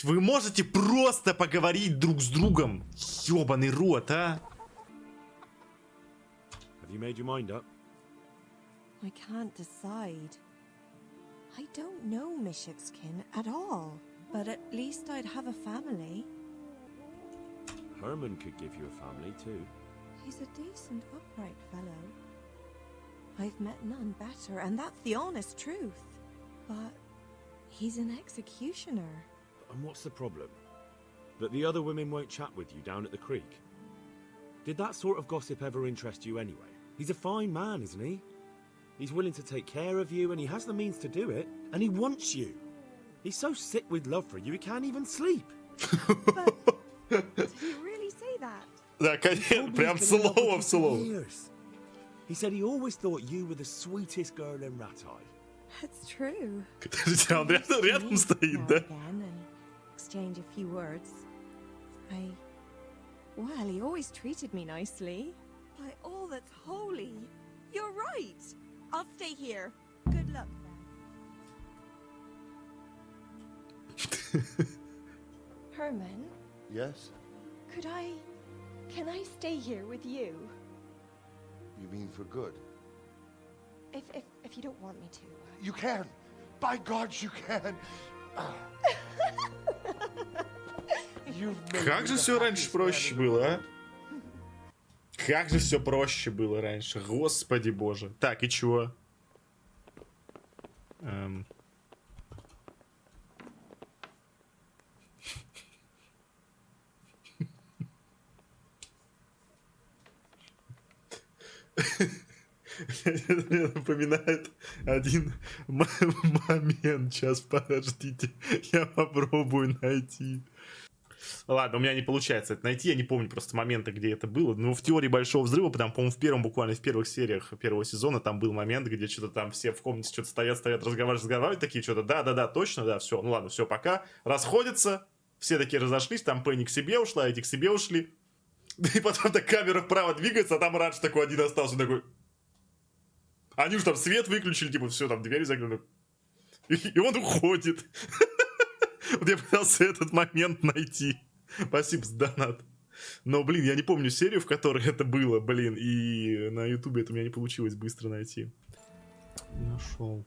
Вы можете просто поговорить друг с другом? Ёбаный рот, а? Have you made your mind up? I can't decide. I don't know Mishipskin at all. But at least I'd have a family. Herman could give you a family too. He's a decent, upright fellow. I've met none better, and that's the honest truth. But he's an executioner. And what's the problem? That the other women won't chat with you down at the creek? Did that sort of gossip ever interest you anyway? He's a fine man, isn't he? He's willing to take care of you, and he has the means to do it, and he wants you. He's so sick with love for you, he can't even sleep. Did he really say that? Да, конечно, прям слово в слово. He said he always thought you were the sweetest girl in Rataj. That's true. Он рядом стоит, да? Exchange a few words. Well, he always treated me nicely. By all that's holy. You're right. I'll stay here. Good luck, then. Herman? Yes? Can I stay here with you? You mean for good? If you don't want me to. You can! By God, you can! Как же все раньше проще было, а? Как же все проще было раньше, господи боже. Так, и чего? Мне напоминает один момент. Сейчас, подождите. Я попробую найти. Ладно, у меня не получается это найти. Я не помню просто моменты, где это было. Но в теории Большого Взрыва, там, по-моему, буквально в первых сериях первого сезона, там был момент, где что-то там все в комнате что-то стоят, разговаривают, такие что-то, да, точно, да, все, ну ладно, все, пока. Расходятся, все такие разошлись, там Пенни к себе ушла, эти к себе ушли. И потом так камера вправо двигается, а там Радж такой один остался, такой... Они уж там свет выключили, типа, все, там дверь закрыли. И он уходит. Вот я пытался этот момент найти. Спасибо за донат. Но, блин, я не помню серию, в которой это было, блин. И на ютубе это у меня не получилось быстро найти. Нашел.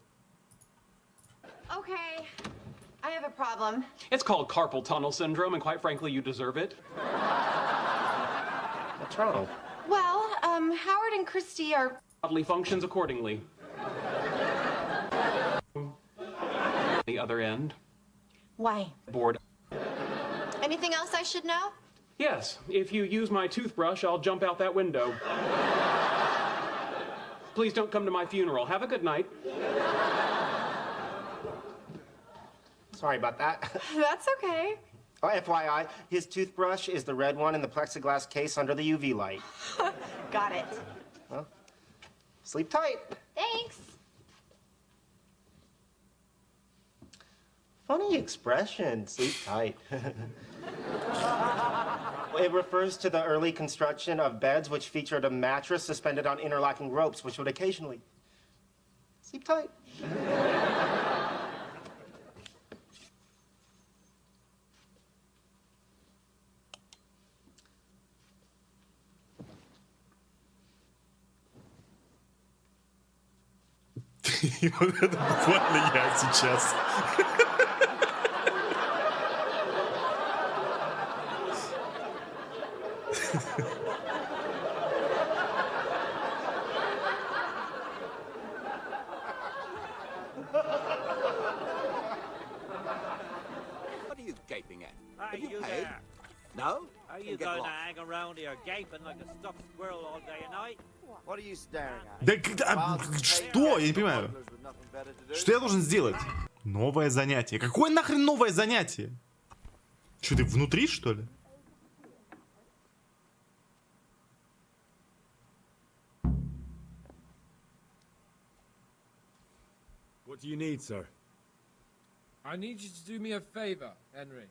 Okay, I have a problem. It's called carpal tunnel syndrome, and quite frankly, you deserve it. What's wrong? Well, Howard and Christy are... Bodily functions accordingly. The other end. Why? Bored. Anything else I should know? Yes, if you use my toothbrush, I'll jump out that window. Please don't come to my funeral. Have a good night. Sorry about that. That's okay. Oh, FYI, his toothbrush is the red one in the plexiglass case under the UV light. Got it. Well, sleep tight. Thanks. Funny expression, sleep tight. It refers to the early construction of beds which featured a mattress suspended on interlocking ropes, which would occasionally sleep tight. Вот это буквально я сейчас. What are you gaping at? Hey, Have you you paid? there. No? Are Then you get going to lost. hang around here gaping like a stuffed squirrel all day and night? What are you staring at? Да что? Я не понимаю. Что я должен сделать? Новое занятие. Какое нахрен новое занятие? Что, ты внутри, что ли? What do you need, sir? I need you to do me a favor, Henry.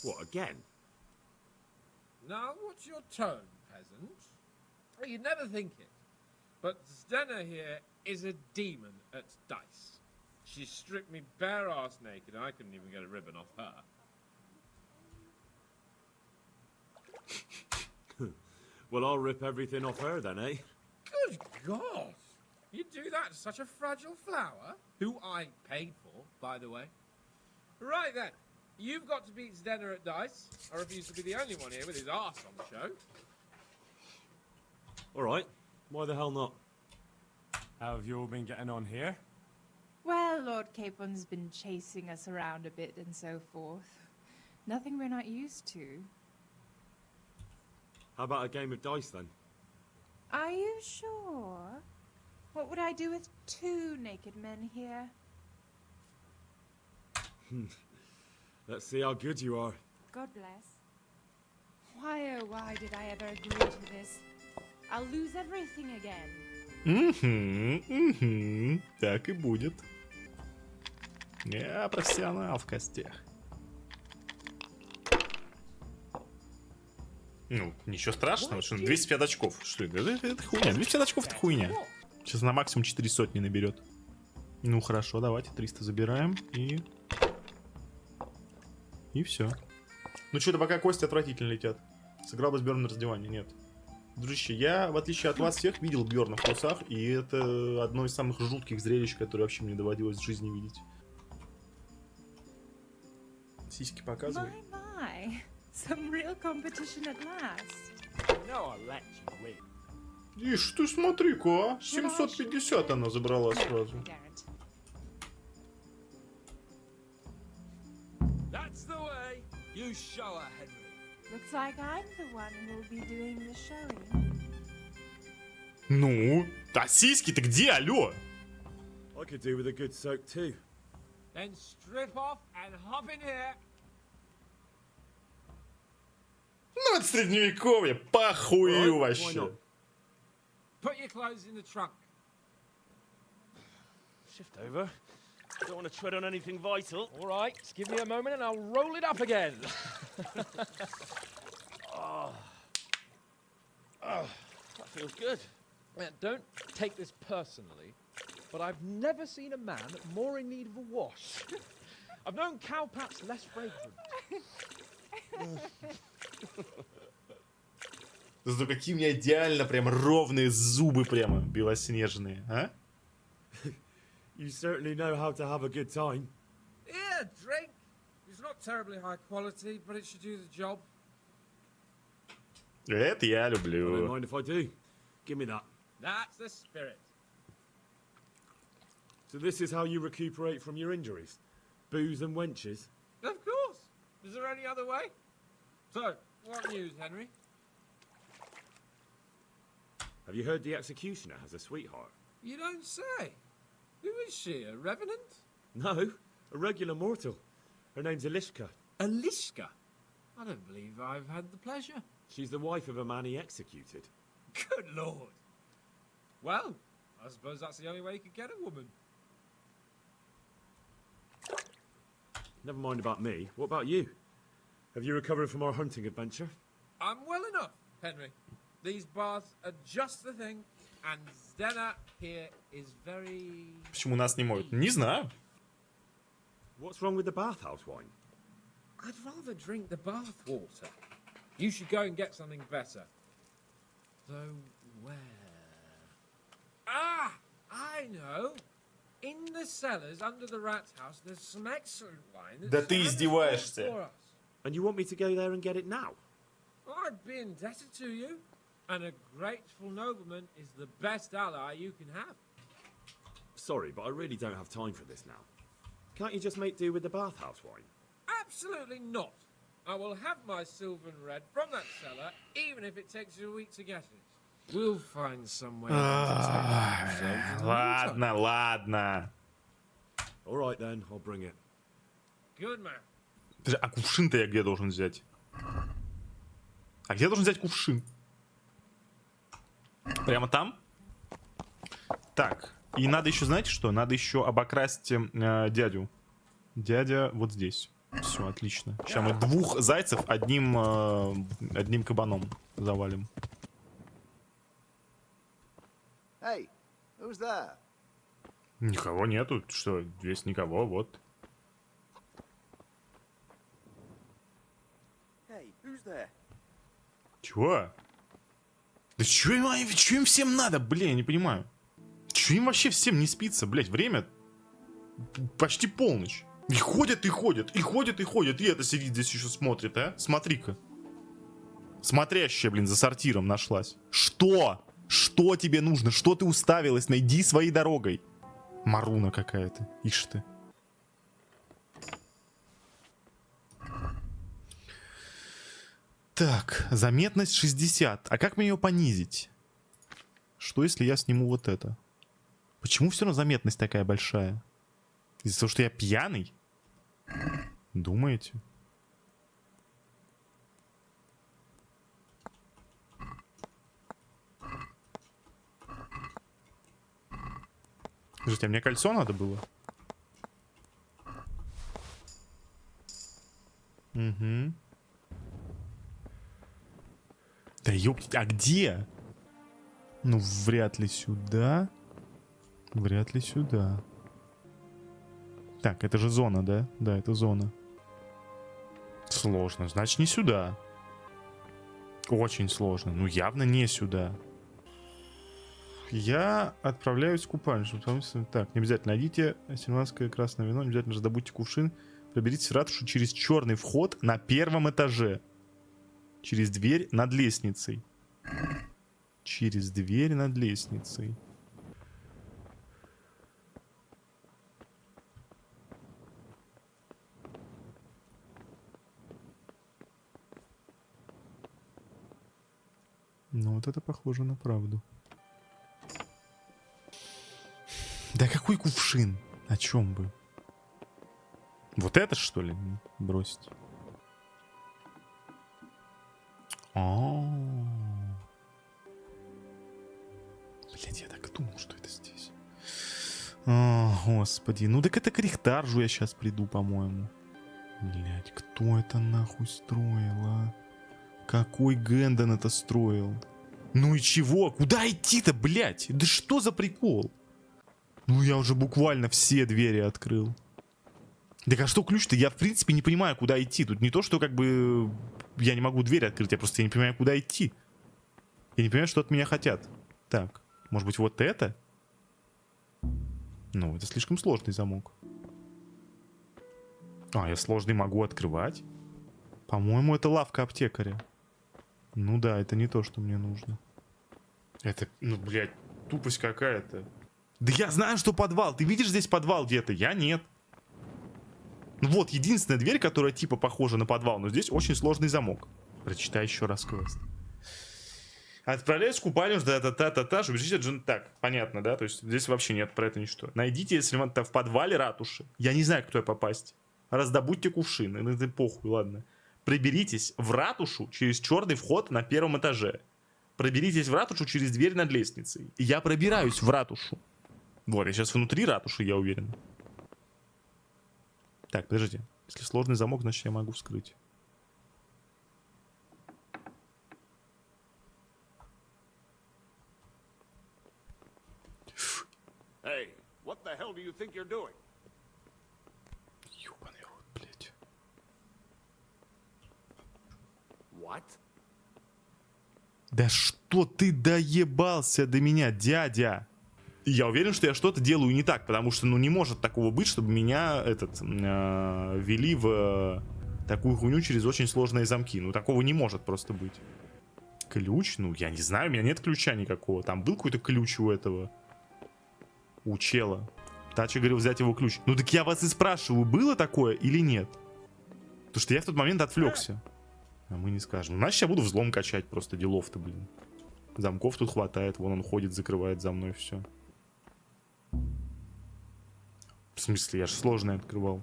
What, again? Now, what's your tone, peasant? Well, you'd never think it, but Zdenna here is a demon at dice. She stripped me bare-ass naked, and I couldn't even get a ribbon off her. Well, I'll rip everything off her then, eh? Good God! You do that to such a fragile flower, who I paid for, by the way. Right then, you've got to beat Zdenna at dice. I refuse to be the only one here with his arse on the show. All right. Why the hell not? How have you all been getting on here? Well, Lord Capon's been chasing us around a bit and so forth. Nothing we're not used to. How about a game of dice then? Are you sure? What would I do with two naked men here? Let's see how good you are. God bless. Why, oh, why did I ever agree to this? I'll lose everything again. Так и будет. Я профессионал в костях. Ну, ничего страшного, что 250 очков. Что это? Это хуйня. 250 очков это хуйня. Сейчас на максимум 4 сотни наберет. Ну хорошо, давайте 300 забираем и все. Ну что-то пока кости отвратительно летят. Сыграл бы с Бёрном на раздевание, нет. Дружище, я, в отличие от вас всех, видел Бёрна в трусах, и это одно из самых жутких зрелищ, которые вообще мне доводилось в жизни видеть. Сиськи показывай. My. Some real competition at last. No, I'll let you win. Ишь, ты смотри-ка, а? 750 она забрала сразу. That's the way. You show her, Henry. Looks like I'm the one who'll be doing the showing. Ну, а сиськи-то где, алло? I could do with a good soak too. Then strip off and hop in here. Ну, это средневековье, похую вообще. Put your clothes in the trunk. Shift over. Don't want to tread on anything vital. All right, just give me a moment and I'll roll it up again. Oh, that feels good. Man, don't take this personally, but I've never seen a man more in need of a wash. I've known cowpaps less fragrant. Зато какие у меня идеально прям ровные зубы прямо белоснежные, а? You certainly know how to have a good time. Yeah, drink. It's not terribly high quality, but it should do the job. Это я I don't люблю. mind if I do. Give me that. That's the spirit. So this is how you recuperate from your injuries? Booze and wenches? Of course. Is there any other way? So, what news, Henry? Have you heard the executioner has a sweetheart? You don't say. Who is she, a revenant? No, a regular mortal. Her name's Elishka. Elishka? I don't believe I've had the pleasure. She's the wife of a man he executed. Good lord. Well, I suppose that's the only way you could get a woman. Never mind about me. What about you? Have you recovered from our hunting adventure? I'm well enough, Henry. These baths are just the thing, and Zdena here is very... Почему нас не моют? Не знаю. What's wrong with the bathhouse wine? I'd rather drink the bath water. You should go and get something better. Though where? Ah! I know! In the cellars under the Rataj, there's some excellent wine. Да ты издеваешься. For us. And you want me to go there and get it now? I'd be indebted to you. And a grateful nobleman is the best ally you can have. Sorry, but I really don't have time for this now. Can't you just make do with the bathhouse wine? Absolutely not. I will have my silver and red from that cellar, even if it takes you a week to get it. We'll find some way. Ладно, ладно. All right then, I'll bring it. Good man. А кувшин-то я где должен взять? А где я должен взять кувшин? Прямо там? Так, и надо еще, знаете что? Надо еще обокрасть дядю. Дядя вот здесь. Все, отлично. Сейчас мы двух зайцев одним кабаном завалим. Hey, who's there? Никого нету. Что, здесь никого, вот. Hey, who's there? Чего? Да чё им всем надо, блин, я не понимаю. Чё им вообще всем не спится, блять, время почти полночь. И ходят, и ходят, и ходят, и ходят, и это сидит здесь еще смотрит, а? Смотри-ка. Смотрящая, блин, за сортиром нашлась. Что? Что тебе нужно? Что ты уставилась? Найди своей дорогой. Маруна какая-то, ишь ты. Так, заметность 60. А как мне ее понизить? Что если я сниму вот это? Почему все равно заметность такая большая? Из-за того, что я пьяный? Думаете? Слушайте, а мне кольцо надо было? Угу. Да ёпти, а где? Ну, вряд ли сюда. Вряд ли сюда. Так, это же зона, да? Да, это зона. Сложно, значит, не сюда. Очень сложно. Ну, явно не сюда. Я отправляюсь в купальню. Так, не обязательно. Найдите симландское красное вино, не обязательно раздобудьте кувшин. Проберитесь в ратушу через черный вход на первом этаже. Через дверь над лестницей. Через дверь над лестницей. Ну вот это похоже на правду. Да какой кувшин? О чем бы? Вот это что ли? Бросить. Блять, я так и думал, что это здесь. О, господи. Ну так это к Рихтаржу я сейчас приду, по-моему. Блять, кто это нахуй строил, а? Какой Гэндон это строил? Ну и чего? Куда идти-то, блять? Да что за прикол? Ну я уже буквально все двери открыл. Так а что ключ-то? Я в принципе не понимаю, куда идти. Тут не то, что как бы я не могу дверь открыть, я просто не понимаю, куда идти. Я не понимаю, что от меня хотят. Так, может быть вот это? Ну, это слишком сложный замок. А, я сложный могу открывать? По-моему, это лавка аптекаря. Ну да, это не то, что мне нужно. Это, ну, блядь, тупость какая-то. Да я знаю, что подвал. Ты видишь здесь подвал где-то? Я нет. Ну вот, единственная дверь, которая типа похожа на подвал, но здесь очень сложный замок. Прочитай еще раз квест. Отправляюсь в купальню, та-та-та-та-та, чтобы убежите Джин. Так, понятно, да? То есть здесь вообще нет про это ничего. Найдите, если это в подвале ратуши. Я не знаю, как туда попасть. Раздобудьте кувшин. Это похуй, ладно. Приберитесь в ратушу через черный вход на первом этаже. Проберитесь в ратушу через дверь над лестницей. И я пробираюсь в ратушу. Вот, я сейчас внутри ратуши, я уверен. Так, подождите. Если сложный замок, значит я могу вскрыть. Hey, what the hell do you think you're doing? Ёбаный рот, блядь. What? Да что ты доебался до меня, дядя? Я уверен, что я что-то делаю не так, потому что, ну, не может такого быть, чтобы меня вели в такую хуйню через очень сложные замки. Ну, такого не может просто быть. Ключ? Ну, я не знаю, у меня нет ключа никакого. Там был какой-то ключ у этого. У чела. Тача говорил взять его ключ. Ну, так я вас и спрашиваю, было такое или нет? Потому что я в тот момент отвлекся. А мы не скажем. Значит, я буду взлом качать просто делов-то, блин. Замков тут хватает. Вон он ходит, закрывает за мной все. В смысле, я же сложное открывал.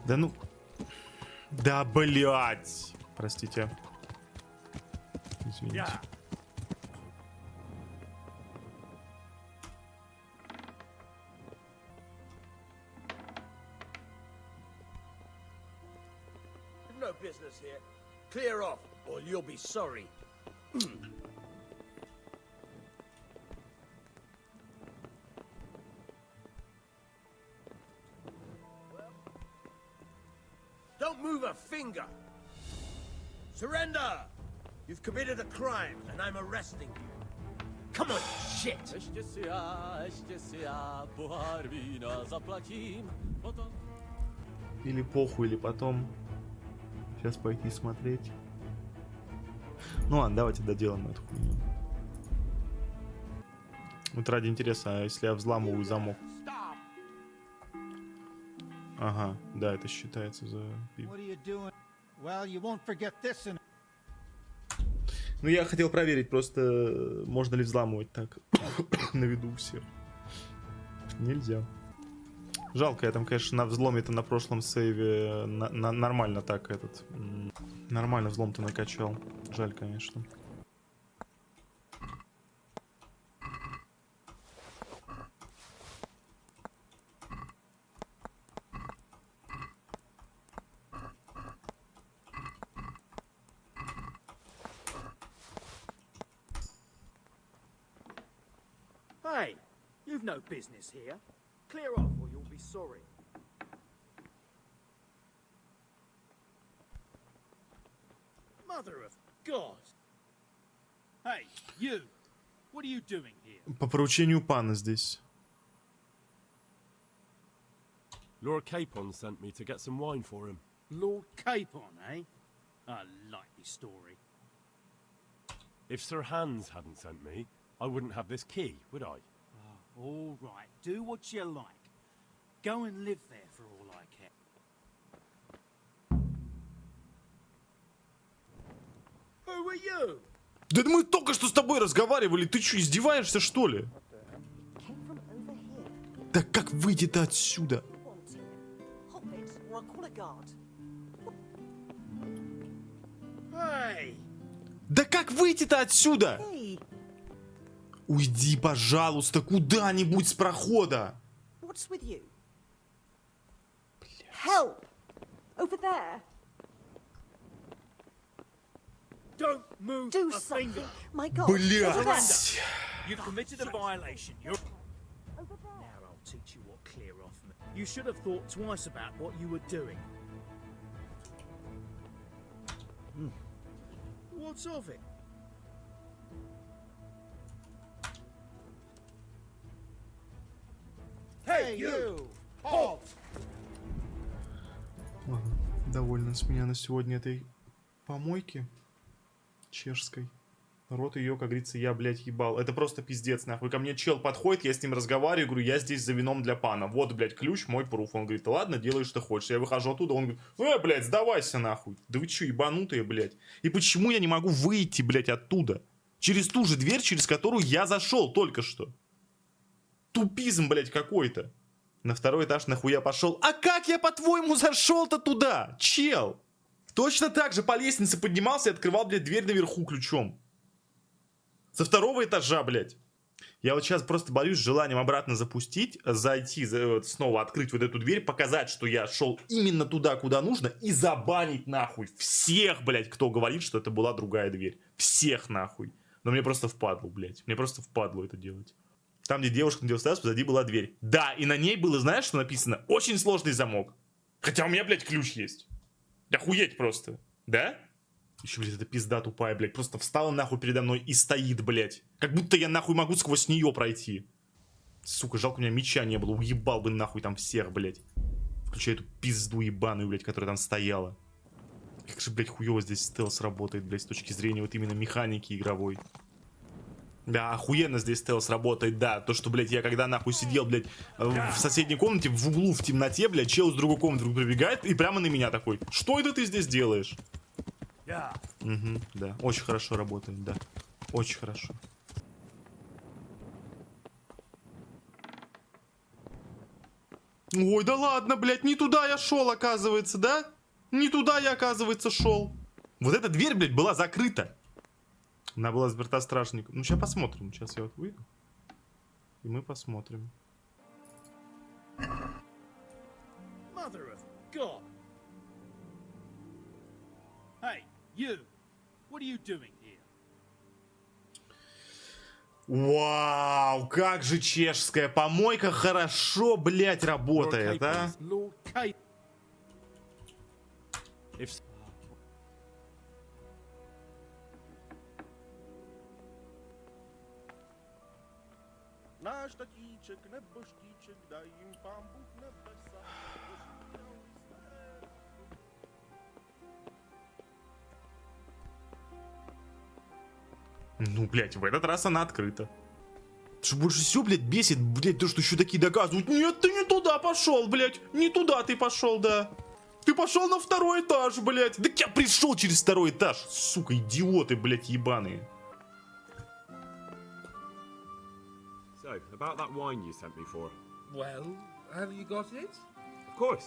Да ну... Да, блядь! Простите. Извините. No business here. Clear off, or you'll be sorry. Don't move a finger. Surrender. You've committed a crime, and I'm arresting you. Come on, shit. Или похуй, или потом. Сейчас пойти смотреть. Ну ладно, давайте доделаем эту хуйню. Вот ради интереса, а если я взламываю замок? Ага, да, это считается за... Ну я хотел проверить просто, можно ли взламывать так на виду у всех. Нельзя. Жалко, я там, конечно, на взломе-то на прошлом сейве нормально так этот... Нормально взлом-то накачал. Жаль, конечно. Hey, you've no business here. Clear off or you'll be sorry. Mother of God! Hey, you! What are you doing here? По поручению пана здесь. Lord Capon sent me to get some wine for him. Lord Capon, eh? A likely story. If Sir Hans hadn't sent me, I wouldn't have this key, would I? Oh, all right, do what you like. Go and live there for all I care. Who are you? Да мы только что с тобой разговаривали, ты что, издеваешься, что ли? Да как выйти-то отсюда? Да как выйти-то отсюда? Уйди, пожалуйста, куда-нибудь с прохода. What's with you? Help! Over there. Don't move Do a something. finger. My God. Блядь. You've committed a violation. Now I'll teach you what clear off me. You should have thought twice about what you were doing. What's of it? Hey, you! Halt! Ладно, довольно с меня на сегодня этой помойки чешской. Рот ее, как говорится, я, блядь, ебал. Это просто пиздец, нахуй. Ко мне чел подходит, я с ним разговариваю, говорю, я здесь за вином для пана. Вот, блядь, ключ, мой пруф. Он говорит, ладно, делай, что хочешь. Я выхожу оттуда, он говорит, блядь, сдавайся, нахуй. Да вы че, ебанутые, блядь? И почему я не могу выйти, блядь, оттуда? Через ту же дверь, через которую я зашел только что. Тупизм, блядь, какой-то. На второй этаж нахуя пошел. А как я, по-твоему, зашел-то туда, чел? Точно так же по лестнице поднимался и открывал, блядь, дверь наверху ключом. Со второго этажа, блядь. Я вот сейчас просто борюсь с желанием обратно запустить, зайти, снова открыть вот эту дверь, показать, что я шел именно туда, куда нужно, и забанить нахуй всех, блядь, кто говорит, что это была другая дверь. Всех нахуй. Но мне просто впадло, блядь. Мне просто впадло это делать. Там, где девушка надела статус, позади была дверь. Да, и на ней было, знаешь, что написано? Очень сложный замок. Хотя у меня, блядь, ключ есть. Охуеть просто. Да? Еще, блядь, эта пизда тупая, блядь. Просто встала нахуй передо мной и стоит, блядь. Как будто я нахуй могу сквозь нее пройти. Сука, жалко, у меня меча не было. Уебал бы нахуй там всех, блядь. Включая эту пизду ебаную, блядь, которая там стояла. Как же, блядь, хуево здесь стелс работает, блядь, с точки зрения вот именно механики игровой. Да, охуенно здесь стелс работает, да. То, что, блядь, я когда нахуй сидел, блядь, в соседней комнате, в углу, в темноте, блядь, чел с другой комнаты вдруг прибегает и прямо на меня такой. Что это ты здесь делаешь? Угу, да. Очень хорошо работает, да. Очень хорошо. Ой, да ладно, блядь, не туда я шел, оказывается, да? Не туда я, оказывается, шел. Вот эта дверь, блядь, была закрыта. Она была заперта стражником. Ну, сейчас посмотрим. Сейчас я вот выйду. И мы посмотрим. Mother of God! Hey, you! What are you doing here? Вау, как же чешская помойка хорошо, блядь, работает, а? Наш такичек, небоштичек, дай им бамбук небеса. Ну, блядь, в этот раз она открыта. Что больше всего, блядь, бесит, блядь, то, что еще такие доказывают. Нет, ты не туда пошел, блядь. Не туда ты пошел, да. Ты пошел на второй этаж, блядь. Да я пришел через второй этаж. Сука, идиоты, блядь, ебаные. So, about that wine you sent me for. Well, have you got it? Of course.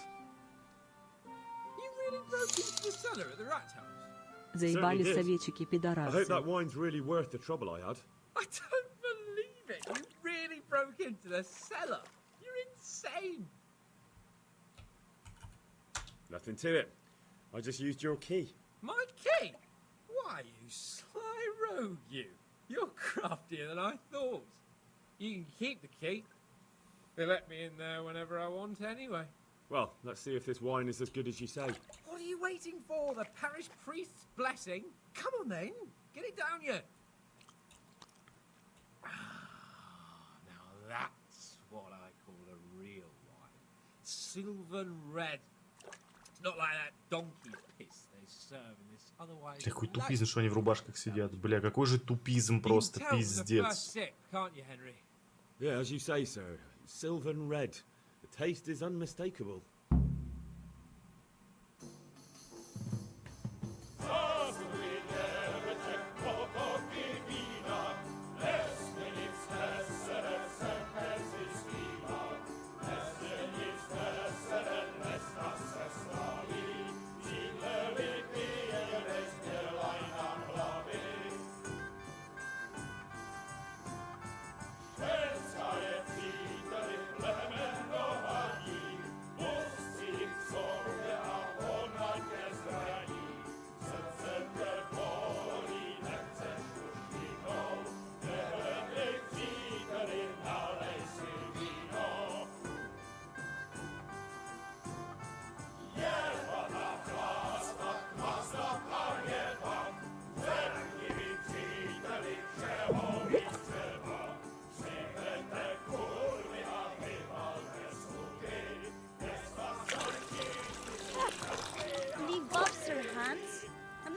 You really broke into the cellar at the Rataj? Заебали советчики пидорасы. I hope that wine's really worth the trouble I had. I don't believe it! You really broke into the cellar! You're insane! Nothing to it. I just used your key. My key? Why, you sly rogue, you! You're craftier than I thought. You can keep the key. They let me in there whenever I want anyway. Well, let's see if this wine is as good as you say. What are you waiting for? The parish priest's blessing? Come on then, get it down you. Now that's what I call a real wine. Sylvan red. Not like that donkey piss they serve in this otherwise. Какой тупизм, что они в рубашках сидят. Бля, какой же тупизм, просто пиздец. Yeah, as you say, sir. Sylvan red. The taste is unmistakable.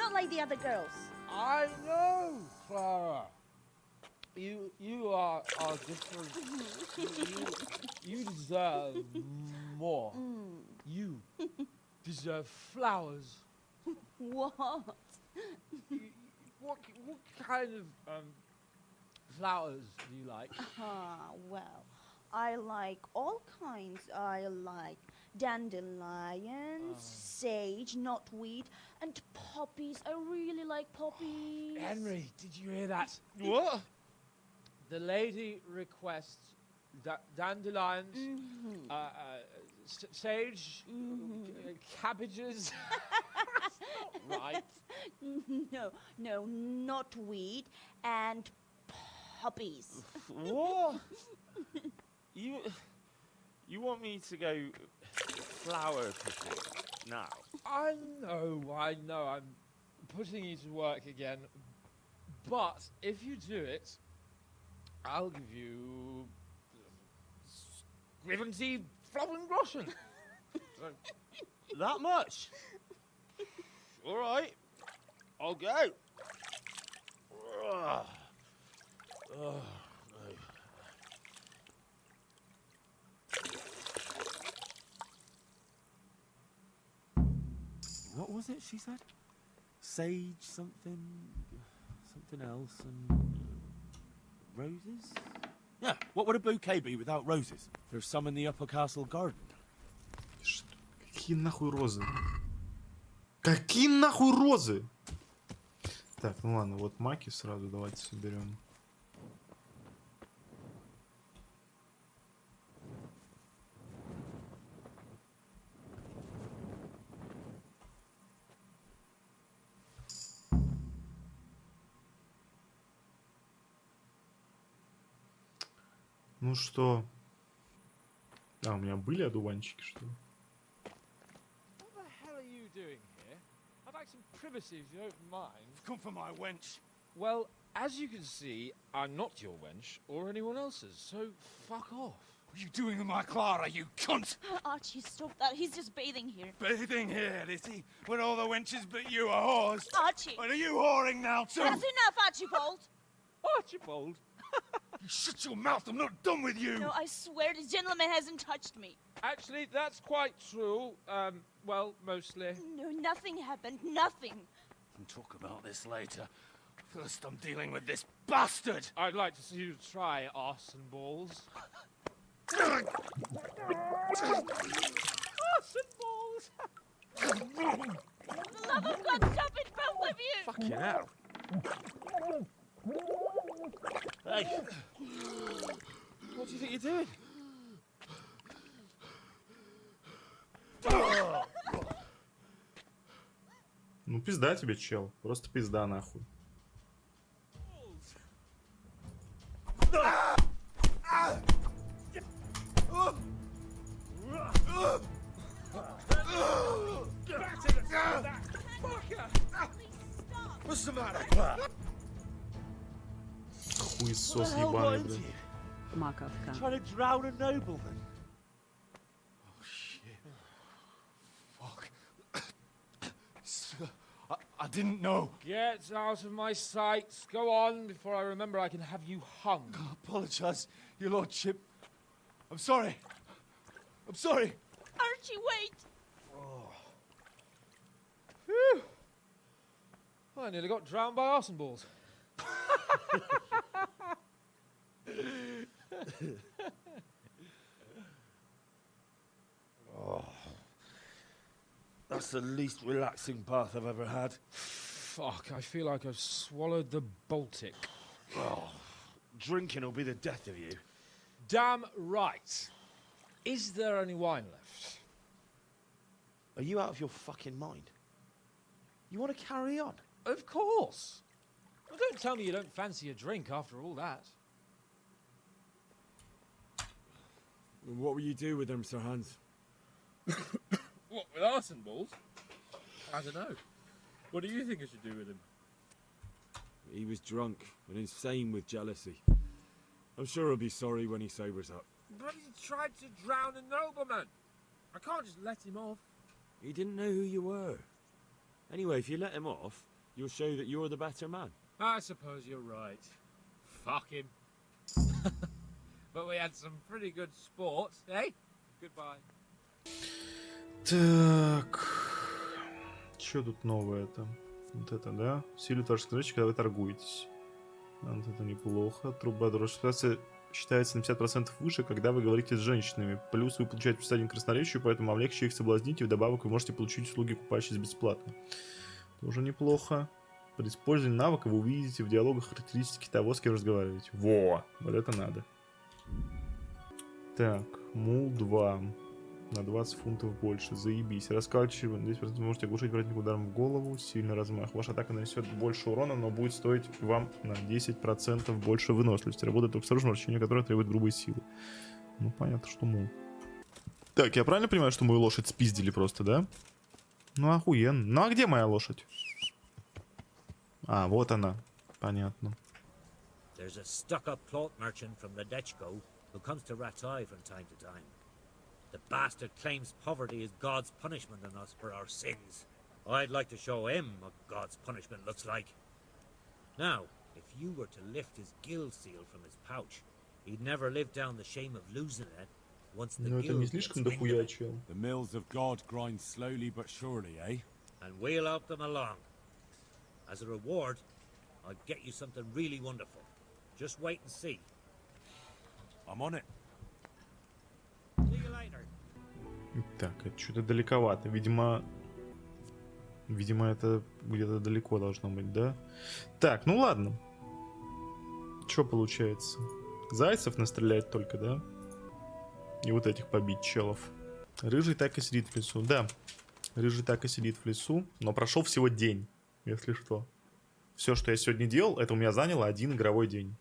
not like the other girls. I know, Clara. You are different. You deserve more. You deserve flowers. What? What kind of flowers do you like? Well, I like all kinds. I like dandelions, sage, knotweed, and poppies. I really like poppies. Henry, did you hear that? What? The lady requests dandelions, sage, cabbages. Right. No, knotweed and poppies. What? You want me to go flower picking now? I know. I'm putting you to work again. But if you do it, I'll give you 70 Flowengroschen. That much? All right, I'll go. No. What was it she said? Sage something else, and roses? Yeah, what would a bouquet be without roses? There's some in the upper castle garden. Какие нахуй розы? Какие нахуй розы? Так, ну ладно, вот маки сразу давайте соберем. Ну что? А, у меня были одуванчики, что ли? What the hell are you doing here? I'd like some privacy if you don't mind. Come for my wench. Well, as you can see, I'm not your wench or anyone else's, so fuck off. What are you doing with my Clara, you cunt? Archie, stop that. He's just bathing here. Bathing here, is he? When all the wenches but you are whores. Archie! What are you whoring now too? That's enough, Archibald! Archibald? You shut your mouth, I'm not done with you! No, I swear this gentleman hasn't touched me. Actually, that's quite true. Well, mostly. No, nothing happened. Nothing. We'll talk about this later. First, I'm dealing with this bastard! I'd like to see you try arse and balls. Arse and balls! For the love of God, stop it, both of you! Fucking hell. Hey! What do you think you're doing? Ну пизда тебе, чел. Просто пизда нахуй. What's the matter? Хуесос ебаный, блин. Маковка. Trying to drown a nobleman. Oh shit. Fuck. I didn't know. Get out of my sight. Go on before I remember I can have you hung. I apologise, your lordship. I'm sorry. I'm sorry. Archie, wait! Oh. Phew. I nearly got drowned by arse and balls. Oh, that's the least relaxing bath I've ever had. Fuck, I feel like I've swallowed the Baltic. Oh, drinking will be the death of you. Damn right. Is there any wine left? Are you out of your fucking mind? You want to carry on? Of course. Well, don't tell me you don't fancy a drink after all that. What will you do with them, Sir Hans? What, with arse and balls? I don't know. What do you think I should do with him? He was drunk and insane with jealousy. I'm sure he'll be sorry when he sobers up. But he tried to drown a nobleman. I can't just let him off. He didn't know who you were. Anyway, if you let him off, you'll show that you're the better man. I suppose you're right. Fuck him. But we had some pretty good sport, eh? Goodbye. Так. Что тут новое-то? Вот это, да? Усиливает ваши скорости, когда вы торгуетесь. Вот это неплохо. Трубадур. Ситуация считается на 50% выше, когда вы говорите с женщинами. Плюс вы получаете плюс 1 красноречию, поэтому вам легче их соблазнить, и вдобавок вы можете получить услуги, купающиеся бесплатно. Тоже неплохо. При использовании навыка вы увидите в диалогах характеристики того, с кем разговариваете. Во! Вот это надо. Так, мул 2. На 20 фунтов больше. Заебись. Раскачиваем. Здесь вы можете оглушить противника ударом в голову. Сильный размах. Ваша атака нанесет больше урона, но будет стоить вам на 10% больше выносливости. Работает только с оружием, вращение которое требует грубой силы. Ну, понятно, что мул. Так, я правильно понимаю, что мою лошадь спиздили просто, да? Ну, охуенно. Ну, а где моя лошадь? А, вот она. Понятно. There's a stuck-up plot merchant from Ledechko who comes to Rataj from time to time. The bastard claims poverty is God's punishment on us for our sins. I'd like to show him what God's punishment looks like. Now, if you were to lift his guild seal from his pouch, he'd never live down the shame of losing it once the guild gets wind of it. The mills of God grind slowly but surely, eh? And we'll help them along. As a reward, I'll get you something really wonderful. Just wait and see. I'm on it. See you later. Так, это что-то далековато. Видимо, это где-то далеко должно быть, да? Так, ну ладно. Что получается? Зайцев настрелять только, да? И вот этих побить челов. Рыжий так и сидит в лесу. Да, рыжий так и сидит в лесу. Но прошел всего день, если что. Все, что я сегодня делал, это у меня заняло 1 игровой день.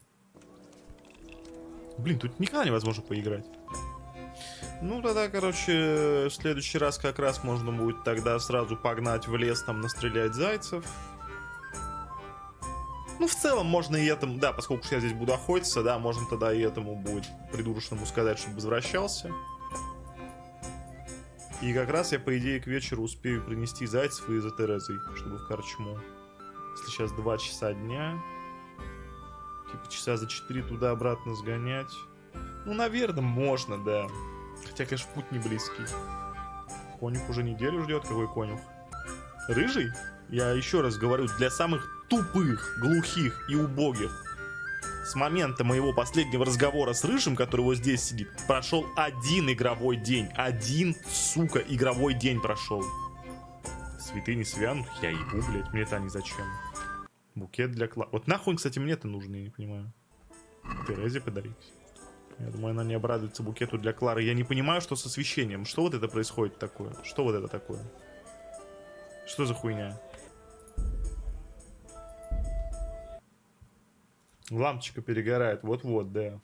Блин, тут никогда невозможно поиграть. Ну, тогда, короче, в следующий раз как раз можно будет тогда сразу погнать в лес, там, настрелять зайцев. Ну, в целом, можно и этому, да, поскольку я здесь буду охотиться, да, можно тогда и этому будет придурочному сказать, чтобы возвращался. И как раз я, по идее, к вечеру успею принести зайцев и за Терезой, чтобы в корчму. Если сейчас 2 часа дня, типа часа за 4 туда-обратно сгонять. Ну, наверное, можно, да. Хотя, конечно, путь не близкий. Конюх уже неделю ждет. Какой конюх? Рыжий? Я еще раз говорю, для самых тупых, глухих и убогих. С момента моего последнего разговора с Рыжим, который вот здесь сидит, прошел 1 игровой день. 1, сука, игровой день прошел. Цветы не свянут? Я ебу, блядь. Мне-то они зачем? Букет для Клары. Вот нахуй, кстати, мне-то нужно, я не понимаю. Терезе подарить. Я думаю, она не обрадуется букету для Клары. Я не понимаю, что с освещением. Что вот это происходит такое? Что вот это такое? Что за хуйня? Лампочка перегорает. Вот-вот, да.